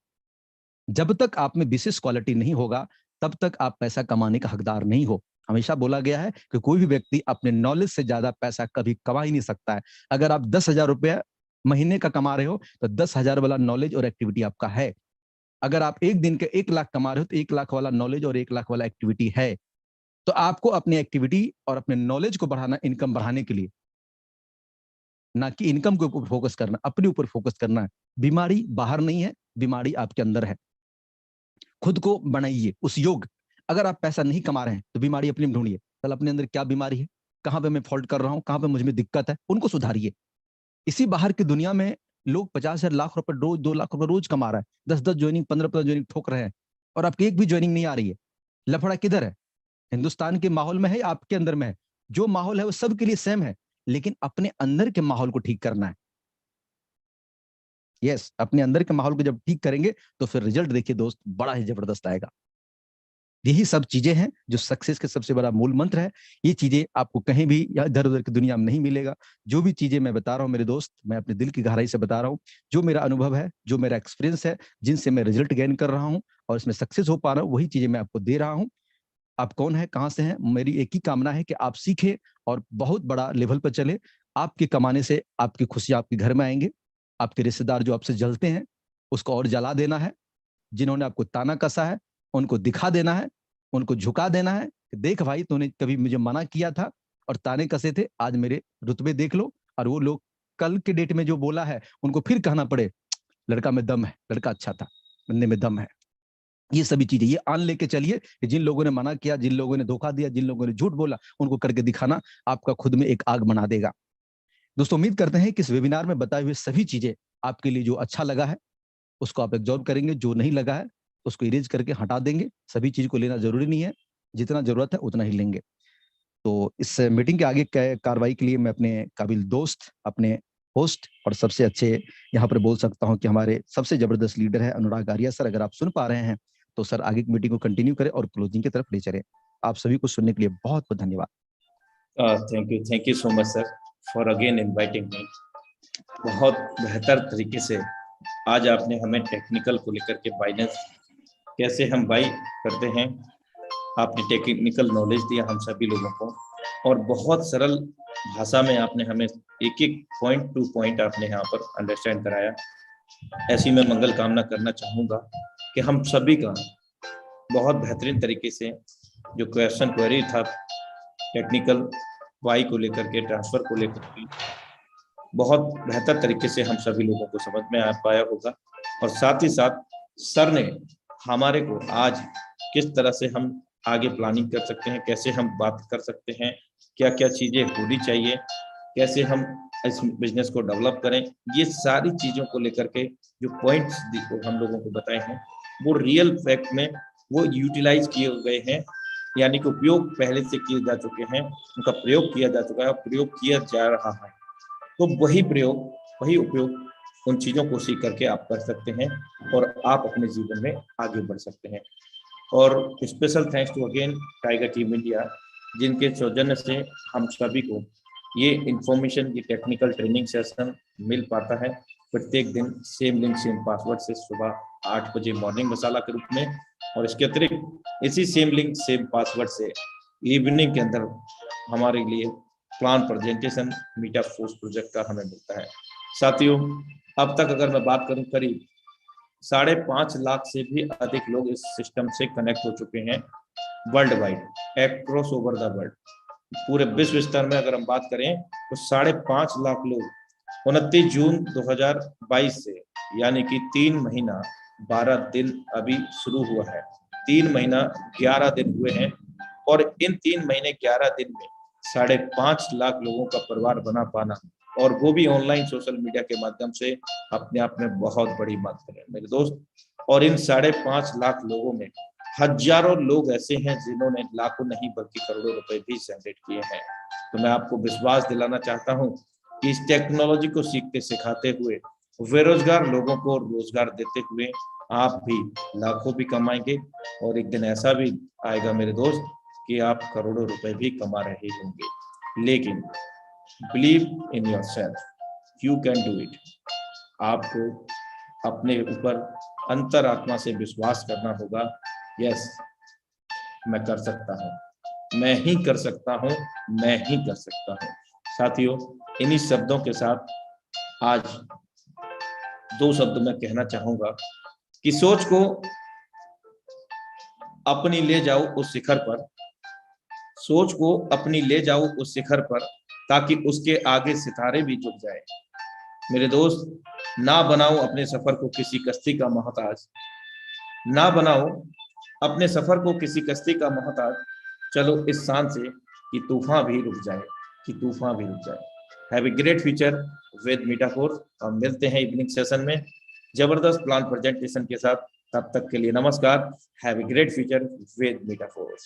जब तक आप में विशेष क्वालिटी नहीं होगा तब तक आप पैसा कमाने का हकदार नहीं हो। हमेशा बोला गया है कि कोई भी व्यक्ति अपने नॉलेज से ज्यादा पैसा कभी कमा ही नहीं सकता है। अगर आप 10,000 रुपया महीने का कमा रहे हो तो 10,000 वाला नॉलेज और एक्टिविटी आपका है। अगर आप एक दिन के 1 लाख कमा रहे हो तो 1 लाख वाला नॉलेज और 1 लाख वाला एक्टिविटी है। तो आपको अपनी एक्टिविटी और अपने नॉलेज को बढ़ाना, इनकम बढ़ाने के लिए, ना कि इनकम के ऊपर फोकस करना, अपने ऊपर फोकस करना है। बीमारी बाहर नहीं है, बीमारी आपके अंदर है। खुद को बनाइए उस योग। अगर आप पैसा नहीं कमा रहे हैं तो बीमारी अपने में ढूंढिए, कल अपने अंदर क्या बीमारी है, कहां पे मैं फॉल्ट कर रहा हूं, कहां पे मुझ में दिक्कत है, उनको सुधारिए। इसी बाहर की दुनिया में लोग 50,000 लाख रुपए रोज, 2 लाख रुपए रोज कमा रहा है, 10-10 ज्वाइनिंग, 15-15 ज्वाइनिंग ठोक रहे हैं, और आपकी एक भी ज्वाइनिंग नहीं आ रही है। लफड़ा किधर है? हिंदुस्तान के माहौल में है या आपके अंदर में है? जो माहौल है वो सबके लिए सेम है, लेकिन अपने अंदर के माहौल को ठीक करना है। यस, अपने अंदर के माहौल को जब ठीक करेंगे तो फिर रिजल्ट देखिए दोस्त, बड़ा ही जबरदस्त आएगा। यही सब चीजें हैं जो सक्सेस के सबसे बड़ा मूल मंत्र है। ये चीजें आपको कहीं भी या इधर उधर की दुनिया में नहीं मिलेगा। जो भी चीजें मैं बता रहा हूं मेरे दोस्त, मैं अपने दिल की गहराई से बता रहा हूं। जो मेरा अनुभव है, जो मेरा एक्सपीरियंस है, जिनसे मैं रिजल्ट गेन कर रहा हूं और इसमें सक्सेस हो पा रहा हूं, वही चीजें मैं आपको दे रहा हूं। आप कौन है, कहां से हैं, मेरी एक ही कामना है कि आप सीखें और बहुत बड़ा लेवल पर चले। आपके कमाने से आपकी खुशी आपके घर में आएंगे। आपके रिश्तेदार जो आपसे जलते हैं उसको और जला देना है। जिन्होंने आपको ताना कसा है उनको दिखा देना है, उनको झुका देना है कि देख भाई तूने कभी मुझे मना किया था और ताने कसे थे, आज मेरे रुतबे देख लो। और वो लोग कल के डेट में जो बोला है उनको फिर कहना पड़े लड़का में दम है, लड़का अच्छा था, बंदे में दम है। ये सभी चीजें ये आन लेके चलिए कि जिन लोगों ने मना किया, जिन लोगों ने धोखा दिया, जिन लोगों ने झूठ बोला, उनको करके दिखाना आपका खुद में एक आग बना देगा। दोस्तों उम्मीद करते हैं कि इस वेबिनार में बताए हुए सभी चीजें आपके लिए, जो अच्छा लगा है उसको आप एब्जॉर्ब करेंगे, जो नहीं लगा है उसको इरेज करके हटा देंगे। सभी चीज को लेना जरूरी नहीं है, जितना जरूरत है उतना ही लेंगे। तो इस मीटिंग के आगे कार्रवाई के लिए मैं अपने काबिल दोस्त, अपने होस्ट और सबसे अच्छे यहाँ पर बोल सकता हूँ कि हमारे सबसे जबरदस्त लीडर है अनुराग आर्या सर। अगर आप सुन पा रहे हैं तो सर आगे की मीटिंग को कंटिन्यू करें और क्लोजिंग की तरफ ले चले। आप सभी को सुनने के लिए बहुत बहुत धन्यवाद। Thank you so much sir for again inviting me. बहुत बेहतर तरीके से आज आपने हमें टेक्निकल को लेकर के बाइनेंस कैसे हम बाई करते हैं, आपने टेक्निकल नॉलेज दिया हम सभी लोगों को, और बहुत सरल भाषा में आपने हमें एक एक पॉइंट टू पॉइंट आपने यहाँ पर अंडरस्टैंड कराया। ऐसी मैं मंगल कामना करना चाहूँगा कि हम सभी का बहुत बेहतरीन तरीके से जो क्वेश्चन क्वेरी था टेक्निकल वाई को लेकर के, ट्रांसफर को लेकर के, बहुत बेहतर तरीके से हम सभी लोगों को समझ में आ पाया होगा। और साथ ही साथ सर ने हमारे को आज किस तरह से हम आगे प्लानिंग कर सकते हैं, कैसे हम बात कर सकते हैं, क्या क्या चीजें होनी चाहिए, कैसे हम इस बिजनेस को डेवलप करें, ये सारी चीजों को लेकर के जो पॉइंट्स हम लोगों को बताए हैं वो रियल फैक्ट में वो यूटिलाइज किए गए हैं, यानी कि उपयोग पहले से किए जा चुके हैं, उनका प्रयोग किया जा चुका है और प्रयोग किया जा रहा है। तो वही प्रयोग, वही उपयोग उन चीज़ों को सीख करके आप कर सकते हैं और आप अपने जीवन में आगे बढ़ सकते हैं। और special thanks to again Tiger Team India, जिनके सौजन्य से हम सभी को ये इंफॉर्मेशन, ये टेक्निकल ट्रेनिंग सेशन मिल पाता है प्रत्येक दिन सेम लिंक सेम पासवर्ड से सुबह 8 बजे मॉर्निंग मसाला के रूप में, और इसके अतिरिक्त इसी सेम लिंक सेम पासवर्ड से इवनिंग के अंदर हमारे लिए प्लान प्रेजेंटेशन मीटा फोर्स प्रोजेक्ट का हमें मिलता है। साथियों, अब तक अगर मैं बात करूं करीब 5.5 लाख से भी अधिक लोग इस सिस्टम से कनेक्ट हो चुके हैं world wide, across over the world. पूरे विश्व स्तर में अगर हम बात करें तो 5.5 लाख लोग 29 जून 2022 से, यानी कि 3 महीना 12 दिन अभी शुरू हुआ है, 3 महीना 11 दिन हुए हैं, और इन 3 महीने 11 दिन में 5.5 लाख लोगों का परिवार बना पाना, और वो भी ऑनलाइन सोशल मीडिया के माध्यम से, अपने आप में बहुत बड़ी बात है मेरे दोस्त। और इन 5.5 लाख लोगों में हजारों लोग ऐसे हैं जिन्होंने लाखों नहीं बल्कि करोड़ों रुपए भी जनरेट किए हैं। तो मैं आपको विश्वास दिलाना चाहता हूं कि इस टेक्नोलॉजी को सीखते सिखाते हुए बेरोजगार लोगों को रोजगार देते हुए आप भी लाखों भी कमाएंगे और एक दिन ऐसा भी आएगा मेरे दोस्त कि आप करोड़ों रुपए भी कमा रहे होंगे। लेकिन believe in yourself, you can do it. आपको अपने ऊपर अंतरात्मा से विश्वास करना होगा। यस, मैं कर सकता हूँ, मैं ही कर सकता हूँ, मैं ही कर सकता हूँ। साथियों, इन्हीं शब्दों के साथ आज 2 शब्द मैं कहना चाहूंगा कि सोच को अपनी ले जाओ उस शिखर पर, सोच को अपनी ले जाओ उस शिखर पर, ताकि उसके आगे सितारे भी झुक जाए। मेरे दोस्त, ना बनाओ अपने सफर को किसी कश्ती का मोहताज, ना बनाओ अपने सफर को किसी कश्ती का मोहताज। चलो इस शान से कि तूफान भी रुक जाए, कि तूफान भी रुक जाए। Have a great future with metaphor. हम मिलते हैं इवनिंग सेशन में जबरदस्त प्लान प्रेजेंटेशन के साथ। तब तक के लिए नमस्कार। Have a great future with मीटाफोर।